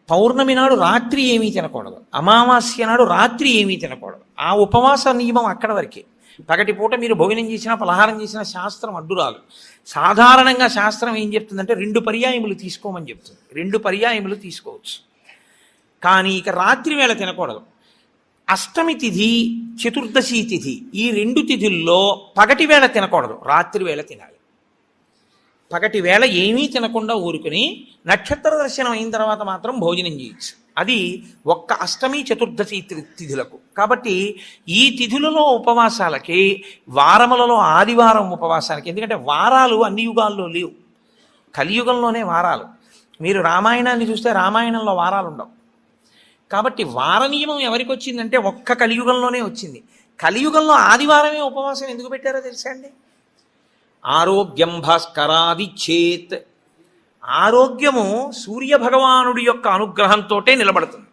పౌర్ణమి నాడు రాత్రి ఏమీ తినకూడదు. అమావాస్య నాడు రాత్రి ఏమీ తినకూడదు. ఆ ఉపవాస నియమం అక్కడ వరకే. పగటిపూట మీరు భోజనం చేసినా పలహారం చేసినా శాస్త్రం అడ్డురాలు. సాధారణంగా శాస్త్రం ఏం చెప్తుందంటే 2 పర్యాయములు తీసుకోమని చెప్తుంది. 2 పర్యాయములు తీసుకోవచ్చు. కానీ ఇక రాత్రి వేళ తినకూడదు. అష్టమి తిథి, చతుర్దశి తిథి, ఈ 2 తిథుల్లో పగటి వేళ తినకూడదు, రాత్రి వేళ తినాలి. పగటి వేళ ఏమీ తినకుండా ఊరుకుని నక్షత్ర దర్శనం అయిన తర్వాత మాత్రం భోజనం చేయొచ్చు. అది ఒక్క అష్టమి చతుర్దశి తిథులకు. కాబట్టి ఈ తిథులలో ఉపవాసాలకి, వారములలో ఆదివారం ఉపవాసాలకి, ఎందుకంటే వారాలు అన్ని యుగాల్లో లేవు, కలియుగంలోనే వారాలు. మీరు రామాయణాన్ని చూస్తే రామాయణంలో వారాలు ఉండవు. కాబట్టి వార నియమం ఎవరికి వచ్చిందంటే ఒక్క కలియుగంలోనే వచ్చింది. కలియుగంలో ఆదివారమే ఉపవాసం ఎందుకు పెట్టారో తెలుసా అండి? ఆరోగ్యం భాస్కరాది చేత్. ఆరోగ్యము సూర్యభగవానుడి యొక్క అనుగ్రహంతో నిలబడుతుంది.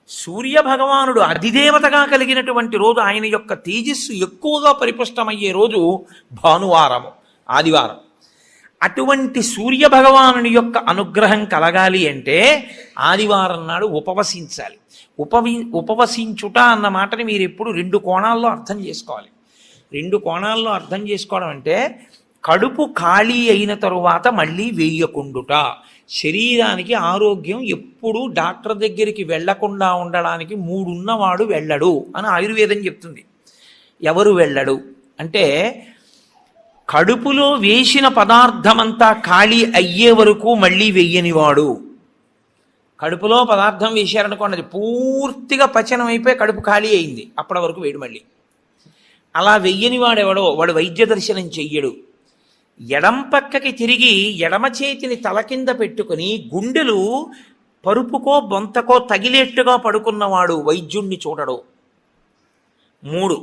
సూర్యభగవానుడు అధిదేవతగా కలిగినటువంటి రోజు, ఆయన యొక్క తేజస్సు ఎక్కువగా పరిపుష్టమయ్యే రోజు భానువారము, ఆదివారం. అటువంటి సూర్యభగవానుని యొక్క అనుగ్రహం కలగాలి అంటే ఆదివారం నాడు ఉపవసించాలి. ఉపవసించుట అన్న మాటని మీరు ఎప్పుడు 2 కోణాల్లో అర్థం చేసుకోవాలి. 2 కోణాల్లో అర్థం చేసుకోవడం అంటే కడుపు ఖాళీ అయిన తరువాత మళ్ళీ వేయకుండుట. శరీరానికి ఆరోగ్యం ఎప్పుడూ డాక్టర్ దగ్గరికి వెళ్లకుండా ఉండడానికి 3 ఉన్నవాడు వెళ్ళడు అని ఆయుర్వేదం చెప్తుంది. ఎవరు వెళ్ళడు అంటే, కడుపులో వేసిన పదార్థమంతా ఖాళీ అయ్యే వరకు మళ్ళీ వెయ్యనివాడు. కడుపులో పదార్థం వేశారనుకోండి, అది పూర్తిగా పచనం అయిపోయి కడుపు ఖాళీ అయింది, అప్పటి వరకు వేడు మళ్ళీ. అలా వెయ్యని వాడెవడో వాడు వైద్య దర్శనం చెయ్యడు. ఎడం పక్కకి తిరిగి ఎడమ చేతిని తల కింద పెట్టుకుని గుండెలు పరుపుకో బొంతకో తగిలేట్టుగా పడుకున్నవాడు వైద్యుణ్ణి చూడడు. 3,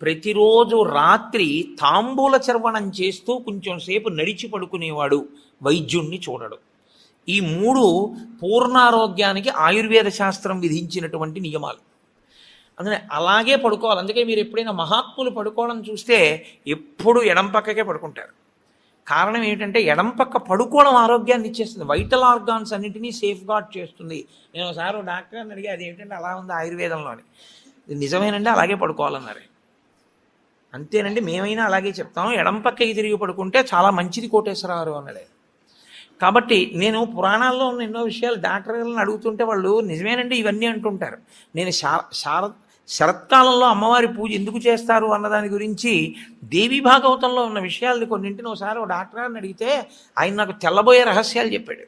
ప్రతిరోజు రాత్రి తాంబూల చర్వణం చేస్తూ కొంచెం సేపు నడిచి పడుకునేవాడు వైద్యుణ్ణి చూడడు. ఈ 3 పూర్ణారోగ్యానికి ఆయుర్వేద శాస్త్రం విధించినటువంటి నియమాలు. అందుకని అలాగే పడుకోవాలి. అందుకే మీరు ఎప్పుడైనా మహాత్ములు పడుకోవడం చూస్తే ఎప్పుడు ఎడం పక్కకే పడుకుంటారు. కారణం ఏమిటంటే, ఎడం పక్క పడుకోవడం ఆరోగ్యాన్ని ఇచ్చేస్తుంది, వైటల్ ఆర్గాన్స్ అన్నింటినీ సేఫ్ గార్డ్ చేస్తుంది. నేను ఒకసారి డాక్టర్ని అడిగి, అది ఏంటంటే అలా ఉంది ఆయుర్వేదంలోని. నిజమేనండి, అలాగే పడుకోవాలన్నారు. అంతేనండి, మేమైనా అలాగే చెప్తాం, ఎడం పక్కకి తిరిగి పడుకుంటే చాలా మంచిది కోటేశ్వరరావు అన్నాడు. కాబట్టి నేను పురాణాల్లో ఉన్న ఎన్నో విషయాలు డాక్టర్లను అడుగుతుంటే వాళ్ళు నిజమేనండి ఇవన్నీ అంటుంటారు. నేను శరత్కాలంలో అమ్మవారి పూజ ఎందుకు చేస్తారు అన్నదాని గురించి దేవీ భాగవతంలో ఉన్న విషయాలు కొన్నింటిని ఒకసారి ఓ డాక్టర్ గారిని అడిగితే ఆయన నాకు తెల్లబోయే రహస్యాలు చెప్పాడు.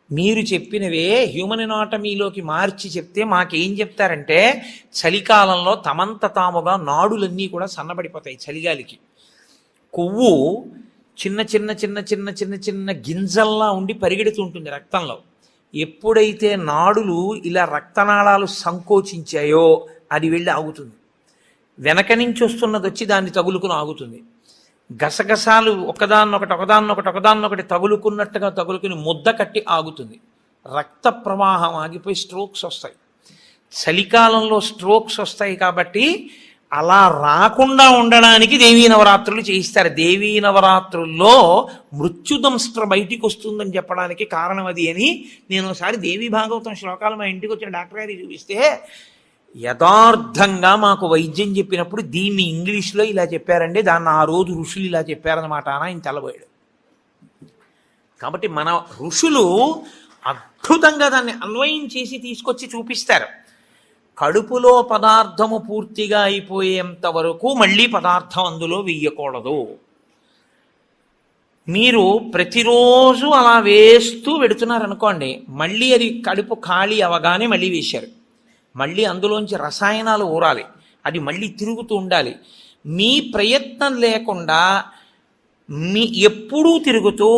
మీరు చెప్పినవే హ్యూమన్ ఎనాటమీలోకి మార్చి చెప్తే మాకేం చెప్తారంటే, చలికాలంలో తమంత తాముగా నాడులన్నీ కూడా సన్నబడిపోతాయి చలిగాలికి. కొవ్వు చిన్న చిన్న చిన్న చిన్న చిన్న చిన్న గింజల్లా ఉండి పరిగెడుతుంటుంది రక్తంలో. ఎప్పుడైతే నాడులు ఇలా రక్తనాళాలు సంకోచించాయో అది వెళ్ళి ఆగుతుంది. వెనక నుంచి వస్తున్నది వచ్చి దాన్ని తగులుకుని ఆగుతుంది. గసగసాలు ఒకదాన్నొకటి తగులుకున్నట్టుగా తగులుకుని ముద్ద కట్టి ఆగుతుంది. రక్త ప్రవాహం ఆగిపోయి స్ట్రోక్స్ వస్తాయి. చలికాలంలో స్ట్రోక్స్ వస్తాయి కాబట్టి అలా రాకుండా ఉండడానికి దేవీ నవరాత్రులు చేయిస్తారు. దేవీ నవరాత్రుల్లో మృత్యుదంస్ట్ర బయటికి వస్తుందని చెప్పడానికి కారణం అది అని నేను ఒకసారి దేవీ భాగవతం శ్లోకాలు మా ఇంటికి వచ్చిన డాక్టర్ గారికి చూపిస్తే, యథార్థంగా మాకు వైద్యం చెప్పినప్పుడు దీన్ని ఇంగ్లీష్లో ఇలా చెప్పారండి, దాన్ని ఆ రోజు ఋషులు ఇలా చెప్పారన్నమాట అని ఆయన తెల్లబోయాడు. కాబట్టి మన ఋషులు అద్భుతంగా దాన్ని అన్వయం చేసి తీసుకొచ్చి చూపిస్తారు. కడుపులో పదార్థము పూర్తిగా అయిపోయేంత వరకు మళ్ళీ పదార్థం అందులో వెయ్యకూడదు. మీరు ప్రతిరోజు అలా వేస్తూ పెడుతున్నారనుకోండి, మళ్ళీ అది కడుపు ఖాళీ అవగానే మళ్ళీ వేశారు. మళ్ళీ అందులోంచి రసాయనాలు ఊరాలి, అది మళ్ళీ తిరుగుతూ ఉండాలి. మీ ప్రయత్నం లేకుండా ఎప్పుడూ తిరుగుతూ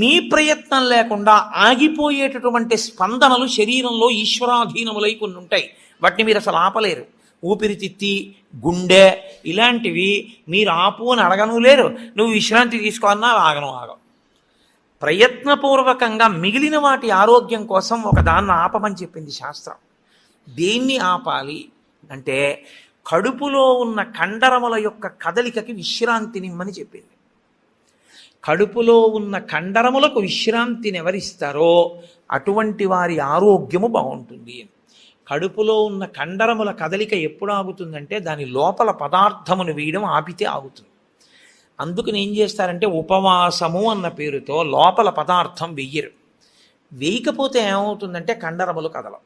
మీ ప్రయత్నం లేకుండా ఆగిపోయేటటువంటి స్పందనలు శరీరంలో ఈశ్వరాధీనములై కొన్ని ఉంటాయి. వాటిని మీరు అసలు ఆపలేరు. ఊపిరితిత్తి, గుండె ఇలాంటివి మీరు ఆపు అని అడగను లేరు. నువ్వు విశ్రాంతి తీసుకోవాలన్నా ఆగం. ప్రయత్నపూర్వకంగా మిగిలిన వాటి ఆరోగ్యం కోసం ఒకదాన్ని ఆపమని చెప్పింది శాస్త్రం. దేన్ని ఆపాలి అంటే, కడుపులో ఉన్న కండరముల యొక్క కదలికకి విశ్రాంతినిమ్మని చెప్పింది. కడుపులో ఉన్న కండరములకు విశ్రాంతిని ఎవరిస్తారో అటువంటి వారి ఆరోగ్యము బాగుంటుంది. కడుపులో ఉన్న కండరముల కదలిక ఎప్పుడు ఆగుతుందంటే, దాని లోపల పదార్థమును వేయడం ఆపితే ఆగుతుంది. అందుకని ఏం చేస్తారంటే, ఉపవాసము అన్న పేరుతో లోపల పదార్థం వెయ్యరు. వేయకపోతే ఏమవుతుందంటే కండరములు కదలవు.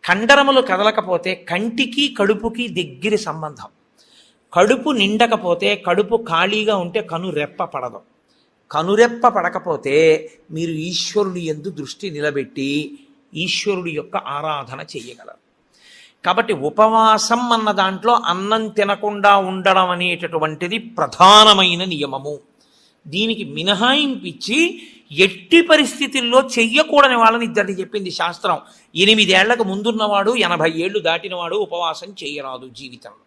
కండరములు కదలకపోతే కంటికి కడుపుకి దగ్గర సంబంధం. కడుపు నిండకపోతే, కడుపు ఖాళీగా ఉంటే కనురెప్ప పడదు. కనురెప్ప పడకపోతే మీరు ఈశ్వరుడి యందు దృష్టి నిలబెట్టి ఈశ్వరుడి యొక్క ఆరాధన చెయ్యగలరు. కాబట్టి ఉపవాసం అన్న దాంట్లో అన్నం తినకుండా ఉండడం అనేటటువంటిది ప్రధానమైన నియమము. దీనికి మినహాయింపిచ్చి ఎట్టి పరిస్థితుల్లో చెయ్యకూడని వాళ్ళని ఇద్దరిని చెప్పింది శాస్త్రం. 8 ఏళ్లకు ముందున్నవాడు, 80 ఏళ్ళు దాటినవాడు ఉపవాసం చేయరాదు జీవితంలో.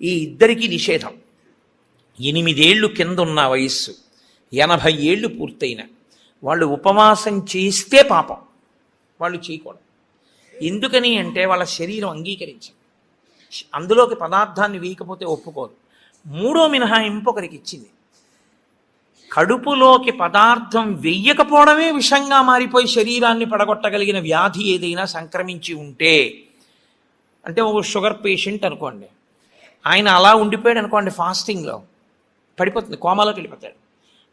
ఈ ఇద్దరికీ నిషేధం. 8 ఏళ్ళు కింద ఉన్న వయస్సు, 80 ఏళ్ళు పూర్తయిన వాళ్ళు ఉపవాసం చేస్తే పాపం, వాళ్ళు చేయకూడదు. ఎందుకని అంటే వాళ్ళ శరీరం అంగీకరించింది, అందులోకి పదార్థాన్ని వేయకపోతే ఒప్పుకోదు. 3వ మినహాయింపు ఒకరికి ఇచ్చింది. కడుపులోకి పదార్థం వెయ్యకపోవడమే విషంగా మారిపోయి శరీరాన్ని పడగొట్టగలిగిన వ్యాధి ఏదైనా సంక్రమించి ఉంటే, అంటే ఒక షుగర్ పేషెంట్ అనుకోండి, ఆయన అలా ఉండిపోయాడు అనుకోండి ఫాస్టింగ్లో, పడిపోతుంది, కోమాలోకి వెళ్ళిపోతాడు.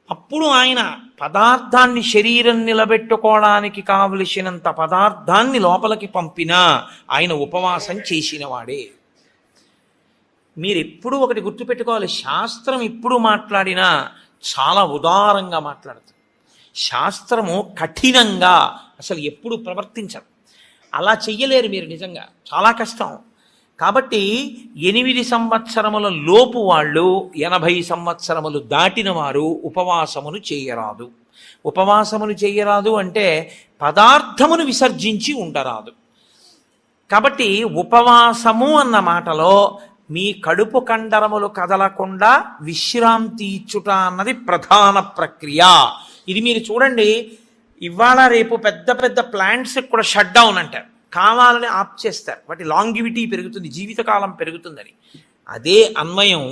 అప్పుడు ఆయన పదార్థాన్ని శరీరం నిలబెట్టుకోవడానికి కావలసినంత పదార్థాన్ని లోపలికి పంపినా ఆయన ఉపవాసం చేసినవాడే. మీరు ఎప్పుడు ఒకటి గుర్తుపెట్టుకోవాలి, శాస్త్రం ఎప్పుడు మాట్లాడినా చాలా ఉదారంగా మాట్లాడుతుంది. శాస్త్రము కఠినంగా అసలు ఎప్పుడు ప్రవర్తించదు. అలా చెయ్యలేరు మీరు, నిజంగా చాలా కష్టం. కాబట్టి 8 సంవత్సరముల లోపు వాళ్ళు 80 సంవత్సరములు దాటిన వారు ఉపవాసమును చేయరాదు. ఉపవాసమును చేయరాదు అంటే పదార్థమును విసర్జించి ఉండరాదు. కాబట్టి ఉపవాసము అన్న మాటలో మీ కడుపు కండరములు కదలకుండా విశ్రాంతి ఇచ్చుట అన్నది ప్రధాన ప్రక్రియ. ఇది మీరు చూడండి, ఇవాళ రేపు పెద్ద పెద్ద ప్లాంట్స్ కూడా షట్ డౌన్ అంటారు, కావాలని ఆప్ చేస్తారు, వాటి లాంగివిటీ పెరుగుతుంది, జీవితకాలం పెరుగుతుందని. అదే అన్వయం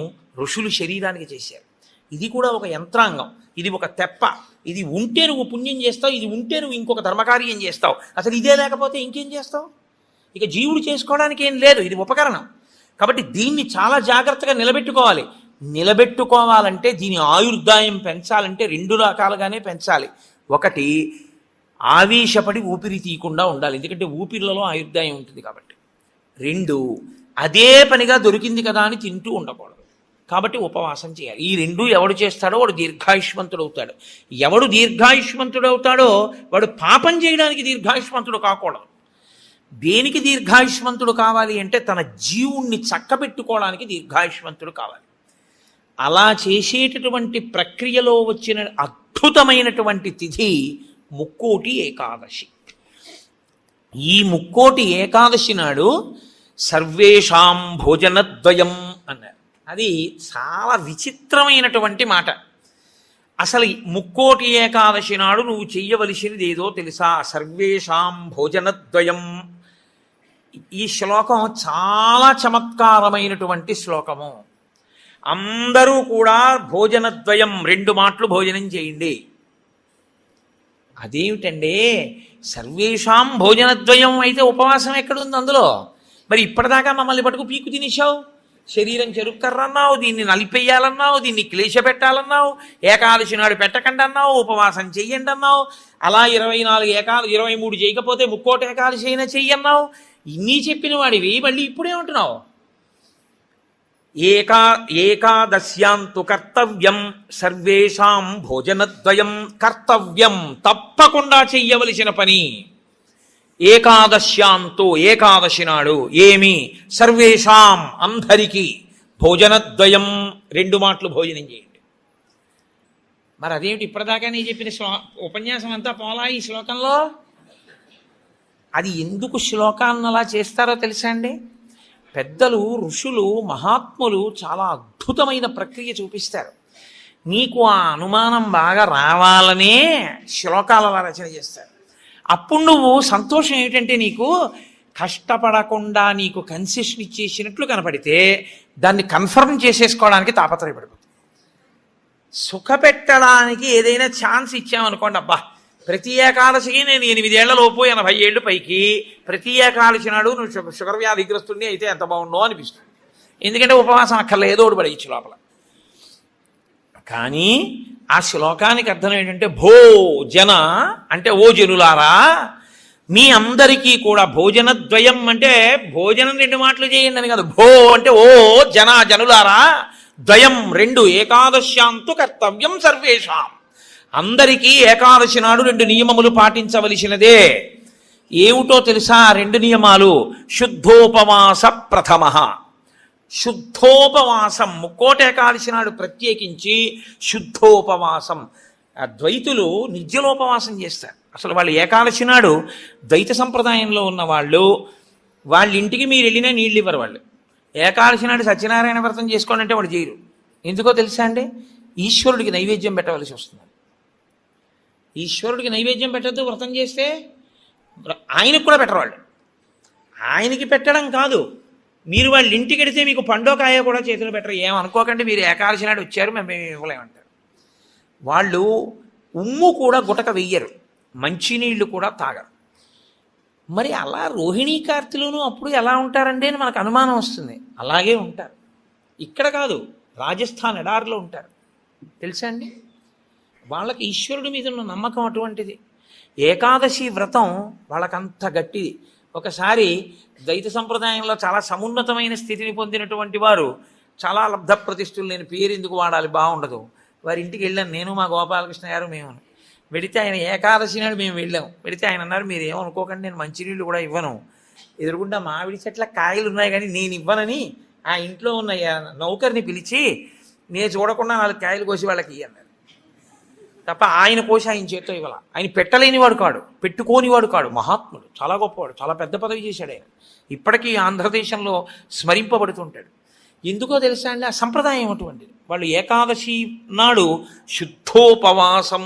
ఋషులు శరీరానికి చేశారు. ఇది కూడా ఒక యంత్రాంగం, ఇది ఒక తెప్ప. ఇది ఉంటే నువ్వు పుణ్యం చేస్తావు, ఇది ఉంటే నువ్వు ఇంకొక ధర్మకార్యం చేస్తావు. అసలు ఇదే లేకపోతే ఇంకేం చేస్తావు? ఇక జీవుడు చేసుకోవడానికి ఏం లేదు, ఇది ఉపకరణం. కాబట్టి దీన్ని చాలా జాగ్రత్తగా నిలబెట్టుకోవాలి. నిలబెట్టుకోవాలంటే దీని ఆయుర్దాయం పెంచాలంటే 2 రకాలుగానే పెంచాలి. ఒకటి, ఆవేశపడి ఊపిరి తీయకుండా ఉండాలి, ఎందుకంటే ఊపిరిలలో ఆయుర్దాయం ఉంటుంది కాబట్టి. 2, అదే పనిగా దొరికింది కదా అని తింటూ ఉండకూడదు, కాబట్టి ఉపవాసం చేయాలి. ఈ 2 ఎవడు చేస్తాడో వాడు దీర్ఘాయుష్మంతుడు అవుతాడు. ఎవడు దీర్ఘాయుష్మంతుడు అవుతాడో వాడు పాపం చేయడానికి దీర్ఘాయుష్మంతుడు కాకూడదు. దేనికి దీర్ఘాయుష్మంతుడు కావాలి అంటే తన జీవుణ్ణి చక్కబెట్టుకోవడానికి దీర్ఘాయుష్మంతుడు కావాలి. అలా చేసేటటువంటి ప్రక్రియలో వచ్చిన అద్భుతమైనటువంటి తిథి ముక్కోటి ఏకాదశి. ఈ ముక్కోటి ఏకాదశి నాడు సర్వేషాం భోజనద్వయం అన్నారు. అది చాలా విచిత్రమైనటువంటి మాట. అసలు ముక్కోటి ఏకాదశి నాడు నువ్వు చెయ్యవలసినది ఏదో తెలుసా? సర్వేషాం భోజనద్వయం. ఈ శ్లోకం చాలా చమత్కారమైనటువంటి శ్లోకము. అందరూ కూడా భోజనద్వయం, 2 మాటలు భోజనం చేయండి. అదేమిటండి, సర్వేషాం భోజనద్వయం అయితే ఉపవాసం ఎక్కడుంది అందులో? మరి ఇప్పటిదాకా మమ్మల్ని పట్టుకు పీకు తినేశావు, శరీరం చెరుక్కర్రన్నావు, దీన్ని నలిపేయాలన్నావు, దీన్ని క్లేశ పెట్టాలన్నావు, ఏకాదశి నాడు పెట్టకండి అన్నావు, ఉపవాసం చెయ్యండి అన్నావు, అలా 23 చేయకపోతే ముక్కోటి ఏకాదశి అయినా చెయ్యన్నావు. ఇన్ని చెప్పిన వాడివి మళ్ళీ ఇప్పుడేమంటున్నావు? ఏకాదశ్యాంతు కర్తవ్యం సర్వేషాం భోజనద్వయం. కర్తవ్యం, తప్పకుండా చెయ్యవలసిన పని. ఏకాదశ్యాంతో, ఏకాదశి నాడు ఏమి? సర్వేషాం, అందరికీ. భోజనద్వయం, 2 మాటలు భోజనం చేయండి. మరి అదేమిటి ఇప్పటిదాకా నీ చెప్పిన ఉపన్యాసం అంతా పోలా ఈ శ్లోకంలో? అది ఎందుకు శ్లోకాన్ని అలా చేస్తారో తెలుసా అండి? పెద్దలు, ఋషులు, మహాత్ములు చాలా అద్భుతమైన ప్రక్రియ చూపిస్తారు. నీకు ఆ అనుమానం బాగా రావాలనే శ్లోకాల రచన చేస్తారు. అప్పుడు నువ్వు సంతోషం ఏమిటంటే నీకు కష్టపడకుండా నీకు కన్సెషన్ ఇచ్చేసినట్లు కనపడితే దాన్ని కన్ఫర్మ్ చేసేసుకోవడానికి తాపత్రయపడిపోతుంది. సుఖపెట్టడానికి ఏదైనా ఛాన్స్ ఇచ్చామనుకోండి, అబ్బా ప్రతి ఏకాదశికి నేను 8 ఏళ్లలోపు 80 ఏళ్ళు పైకి ప్రతి ఏకాదశి నాడు నువ్వు షుగర్ వ్యాధిగ్రస్తుడిని అయితే ఎంత బాగుండో అనిపిస్తుంది. ఎందుకంటే ఉపవాసం అక్కర్లేదు, ఏదో ఒకటి పడేయచ్చు లోపల. కానీ ఆ శ్లోకానికి అర్థం ఏంటంటే భోజన అంటే ఓ జనులారా, మీ అందరికీ కూడా భోజనద్వయం అంటే భోజనం 2 మాటలు చేయండి అని కాదు. భో అంటే ఓ జనులారా, ద్వయం 2, ఏకాదశ్యాంతు కర్తవ్యం సర్వేషాం. అందరికీ ఏకాదశి నాడు 2 నియమములు పాటించవలసినదే. ఏమిటో తెలుసా 2 నియమాలు? శుద్ధోపవాస ప్రథమ. శుద్ధోపవాసం, ముక్కోటి ఏకాదశి నాడు ప్రత్యేకించి శుద్ధోపవాసం. ద్వైతులు నిర్జలోపవాసం చేస్తారు. అసలు వాళ్ళు ఏకాదశి నాడు ద్వైత సంప్రదాయంలో ఉన్న వాళ్ళు, వాళ్ళ ఇంటికి మీరు వెళ్ళినా నీళ్ళు ఇవ్వరు. వాళ్ళు ఏకాదశి నాడు సత్యనారాయణ వ్రతం చేసుకోండి అంటే వాడు చేయరు. ఎందుకో తెలుసా అండి? ఈశ్వరుడికి నైవేద్యం పెట్టవలసి వస్తుంది. ఈశ్వరుడికి నైవేద్యం పెట్టద్దు వ్రతం చేస్తే, ఆయనకు కూడా పెట్టరు వాళ్ళు. ఆయనకి పెట్టడం కాదు, మీరు వాళ్ళ ఇంటికి వెడితే మీకు పండోకాయ కూడా చేతిలో పెట్టరు. ఏమనుకోకండి, మీరు ఏకాదశి నాడు వచ్చారు మేము ఇవ్వలేమంటారు. వాళ్ళు ఉమ్ము కూడా గుటక వెయ్యరు, మంచినీళ్ళు కూడా తాగరు. మరి అలా రోహిణీ కార్తెలోనూ అప్పుడు ఎలా ఉంటారండి అని మనకు అనుమానం వస్తుంది. అలాగే ఉంటారు. ఇక్కడ కాదు, రాజస్థాన్ ఎడారిలో ఉంటారు. తెలుసా అండి? వాళ్ళకి ఈశ్వరుడి మీద ఉన్న నమ్మకం అటువంటిది. ఏకాదశి వ్రతం వాళ్ళకంత గట్టిది. ఒకసారి ద్వైత సంప్రదాయంలో చాలా సమున్నతమైన స్థితిని పొందినటువంటి వారు, చాలా లబ్ధ ప్రతిష్ఠులు, నేను పేరు ఎందుకు వాడాలి బాగుండదు, వారి ఇంటికి వెళ్ళాను నేను, మా గోపాలకృష్ణ గారు, మేము. వెడితే ఆయన ఏకాదశి నాడు మేము వెళ్ళాం. వెడితే ఆయన అన్నారు, మీరు ఏమనుకోకండి, నేను మంచినీళ్ళు కూడా ఇవ్వను, ఎదురుగుండా మామిడి చెట్ల కాయలు ఉన్నాయి కానీ నేను ఇవ్వనని ఆ ఇంట్లో ఉన్న నౌకర్ని పిలిచి, నేను చూడకుండా 4 కాయలు కోసి వాళ్ళకి అన్నారు. తప్ప ఆయన కోసి ఆయన చేత్తో ఇవ్వాల. ఆయన పెట్టలేనివాడు కాడు, పెట్టుకోనివాడు కాడు, మహాత్ముడు, చాలా గొప్పవాడు, చాలా పెద్ద పదవి చేశాడు ఆయన. ఇప్పటికీ ఆంధ్రదేశంలో స్మరింపబడుతుంటాడు. ఎందుకో తెలుసా అండి? ఆ సంప్రదాయం అటువంటిది. వాళ్ళు ఏకాదశి నాడు శుద్ధోపవాసం,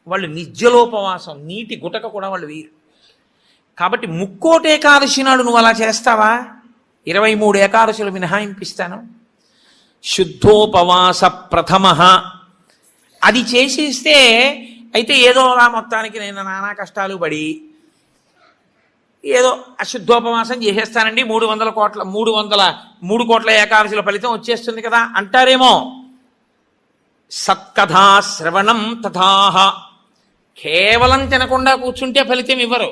వాళ్ళు నిత్యలోపవాసం, నీటి గుటక కూడా వాళ్ళు వేయరు. కాబట్టి ముక్కోటి ఏకాదశి నాడు నువ్వు అలా చేస్తావా? 23 ఏకాదశులు మినహాయింపిస్తాను. శుద్ధోపవాస ప్రథమ అది చేసేస్తే అయితే ఏదో అలా మొత్తానికి నేను నానా కష్టాలు పడి ఏదో అశుద్ధోపవాసం చేసేస్తానండి, 3 కోట్ల ఏకాదశుల ఫలితం వచ్చేస్తుంది కదా అంటారేమో. సత్కథా శ్రవణం తథాహ, కేవలం తినకుండా కూర్చుంటే ఫలితం ఇవ్వరు.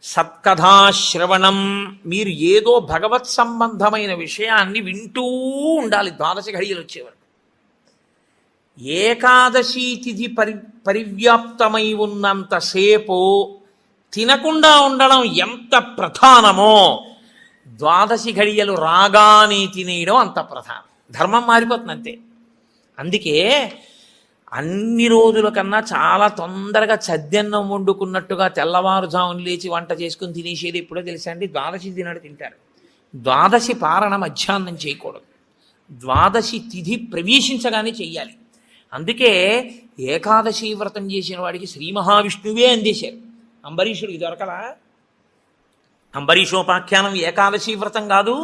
సత్కథా శ్రవణం, మీరు ఏదో భగవత్ సంబంధమైన విషయాన్ని వింటూ ఉండాలి 12 ఘడియలు వచ్చేవారు. ఏకాదశి తిథి పరివ్యాప్తమై ఉన్నంతసేపు తినకుండా ఉండడం ఎంత ప్రధానమో 12 ఘడియలు రాగానే తినేయడం అంత ప్రధానం. ధర్మం మారిపోతుంది అంతే. అందుకే అన్ని రోజుల కన్నా చాలా తొందరగా చద్దన్నం వండుకున్నట్టుగా తెల్లవారుజామున లేచి వంట చేసుకుని తినేసేది ఎప్పుడో తెలుసా అండి? 12 తినాడు తింటారు. 12 పారణ మధ్యాహ్నం చేయకూడదు, 12 తిథి ప్రవేశించగానే చెయ్యాలి. అందుకే ఏకాదశి వ్రతం చేసిన వాడికి శ్రీ మహావిష్ణువే అందేశారు. అంబరీషుడికి దొరకలా? అంబరీషోపాఖ్యానం ఏకాదశి వ్రతం కాదు.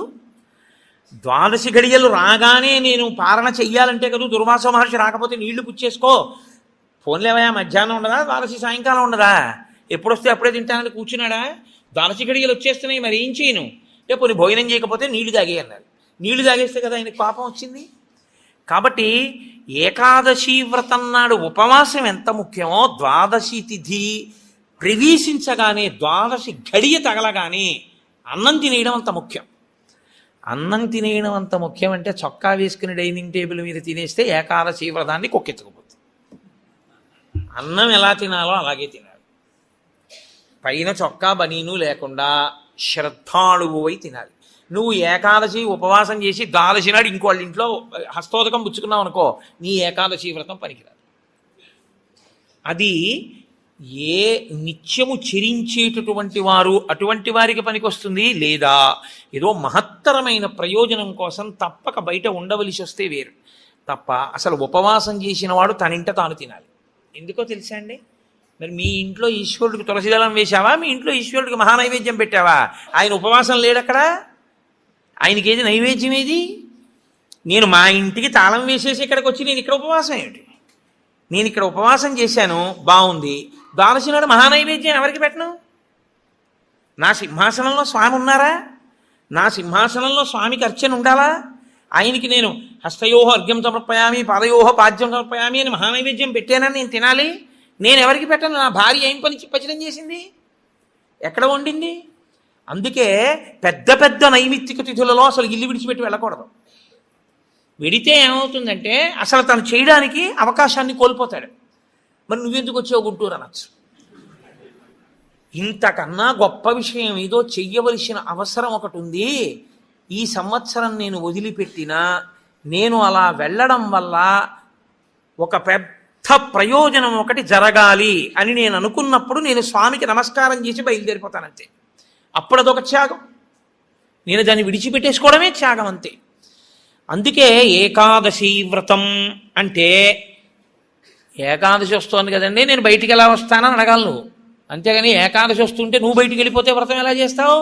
12 ఘడియలు రాగానే నేను పారణ చెయ్యాలంటే కదా, దుర్వాస మహర్షి రాకపోతే నీళ్లు పుచ్చేసుకో, ఫోన్లేవయా మధ్యాహ్నం ఉండదా, 12 సాయంకాలం ఉండదా, ఎప్పుడొస్తే అప్పుడే తింటానని కూర్చున్నాడా? 12 ఘడియలు వచ్చేస్తున్నాయి, మరి ఏం చేయను? పోనీ భోజనం చేయకపోతే నీళ్లు తాగే అన్నారు. నీళ్లు తాగేస్తే కదా ఆయనకు పాపం వచ్చింది. కాబట్టి ఏకాదశి వ్రతం నాడు ఉపవాసం ఎంత ముఖ్యమో 12 తిథి ప్రవేశించగానే 12 ఘడియ తగలగానే అన్నం తినేయడం అంత ముఖ్యం. అన్నం తినేయడం అంత ముఖ్యం అంటే చొక్కా వేసుకుని డైనింగ్ టేబుల్ మీద తినేస్తే ఏకాదశి వ్రతాన్ని కొక్కెత్తుకుపోతుంది. అన్నం ఎలా తినాలో అలాగే తినాలి. పైన చొక్కా బనీను లేకుండా శ్రద్ధాళువు అయి తినాలి. నువ్వు ఏకాదశి ఉపవాసం చేసి 12 నాడు ఇంకో వాళ్ళ ఇంట్లో హస్తోదకం పుచ్చుకున్నావు అనుకో, నీ ఏకాదశి వ్రతం పనికిరాదు. అది ఏ నిత్యము చెరించేటటువంటి వారు అటువంటి వారికి పనికొస్తుంది, లేదా ఏదో మహత్తరమైన ప్రయోజనం కోసం తప్పక బయట ఉండవలసి వస్తే వేరు. తప్ప అసలు ఉపవాసం చేసిన వాడు తనింట తాను తినాలి. ఎందుకో తెలుసా అండి? మరి మీ ఇంట్లో ఈశ్వరుడికి తులసిదళం వేశావా? మీ ఇంట్లో ఈశ్వరుడికి మహానైవేద్యం పెట్టావా? ఆయన ఉపవాసం లేడక్కడ. ఆయనకి ఏది నైవేద్యం ఏది? నేను మా ఇంటికి తాళం వేసేసి ఇక్కడికి వచ్చి నేను ఇక్కడ ఉపవాసం ఏమిటి? నేను ఇక్కడ ఉపవాసం చేశాను, బాగుంది, 12 నాడు మహానైవేద్యం ఎవరికి పెట్టను? నా సింహాసనంలో స్వామి ఉన్నారా? నా సింహాసనంలో స్వామికి అర్చన ఉండాలా? ఆయనకి నేను హస్తయోహ అర్ఘ్యం సమర్పయామి, పాదయోహ పాద్యం సమర్పయామి అని మహానైవేద్యం పెట్టానని నేను తినాలి. నేను ఎవరికి పెట్టను? నా భార్య ఏం పచ్చడం చేసింది, ఎక్కడ వండింది? అందుకే పెద్ద పెద్ద నైమిత్తిక తిథులలో అసలు ఇల్లు విడిచిపెట్టి వెళ్ళకూడదు. వెడితే ఏమవుతుందంటే అసలు తను చేయడానికి అవకాశాన్ని కోల్పోతాడు. మరి నువ్వెందుకు వచ్చావు గుంటూరు అనొచ్చు. ఇంతకన్నా గొప్ప విషయం ఏదో చెయ్యవలసిన అవసరం ఒకటి ఉంది. ఈ సంవత్సరం నేను వదిలిపెట్టినా నేను అలా వెళ్ళడం వల్ల ఒక పెద్ద ప్రయోజనం ఒకటి జరగాలి అని నేను అనుకున్నప్పుడు నేను స్వామికి నమస్కారం చేసి బయలుదేరిపోతానంతే. అప్పుడు అదొక త్యాగం. నేను దాన్ని విడిచిపెట్టేసుకోవడమే త్యాగం అంతే. అందుకే ఏకాదశి వ్రతం అంటే, ఏకాదశి వస్తోంది కదండి నేను బయటికి ఎలా వస్తానని అడగాలి నువ్వు. అంతేగాని ఏకాదశి వస్తుంటే నువ్వు బయటికి వెళ్ళిపోతే వ్రతం ఎలా చేస్తావు?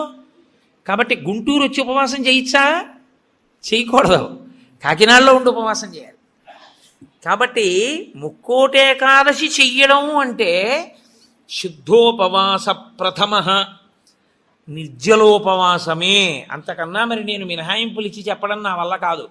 కాబట్టి గుంటూరు వచ్చి ఉపవాసం చేయొచ్చా? చేయకూడదు. కాకినాడలో ఉండి ఉపవాసం చేయాలి. కాబట్టి ముక్కోటి ఏకాదశి చెయ్యడం అంటే శుద్ధోపవాస ప్రథమ నిర్జలోపవాసమే. అంతకన్నా మరి నేను మినహాయింపులు ఇచ్చి చెప్పడం నా వల్ల కాదు.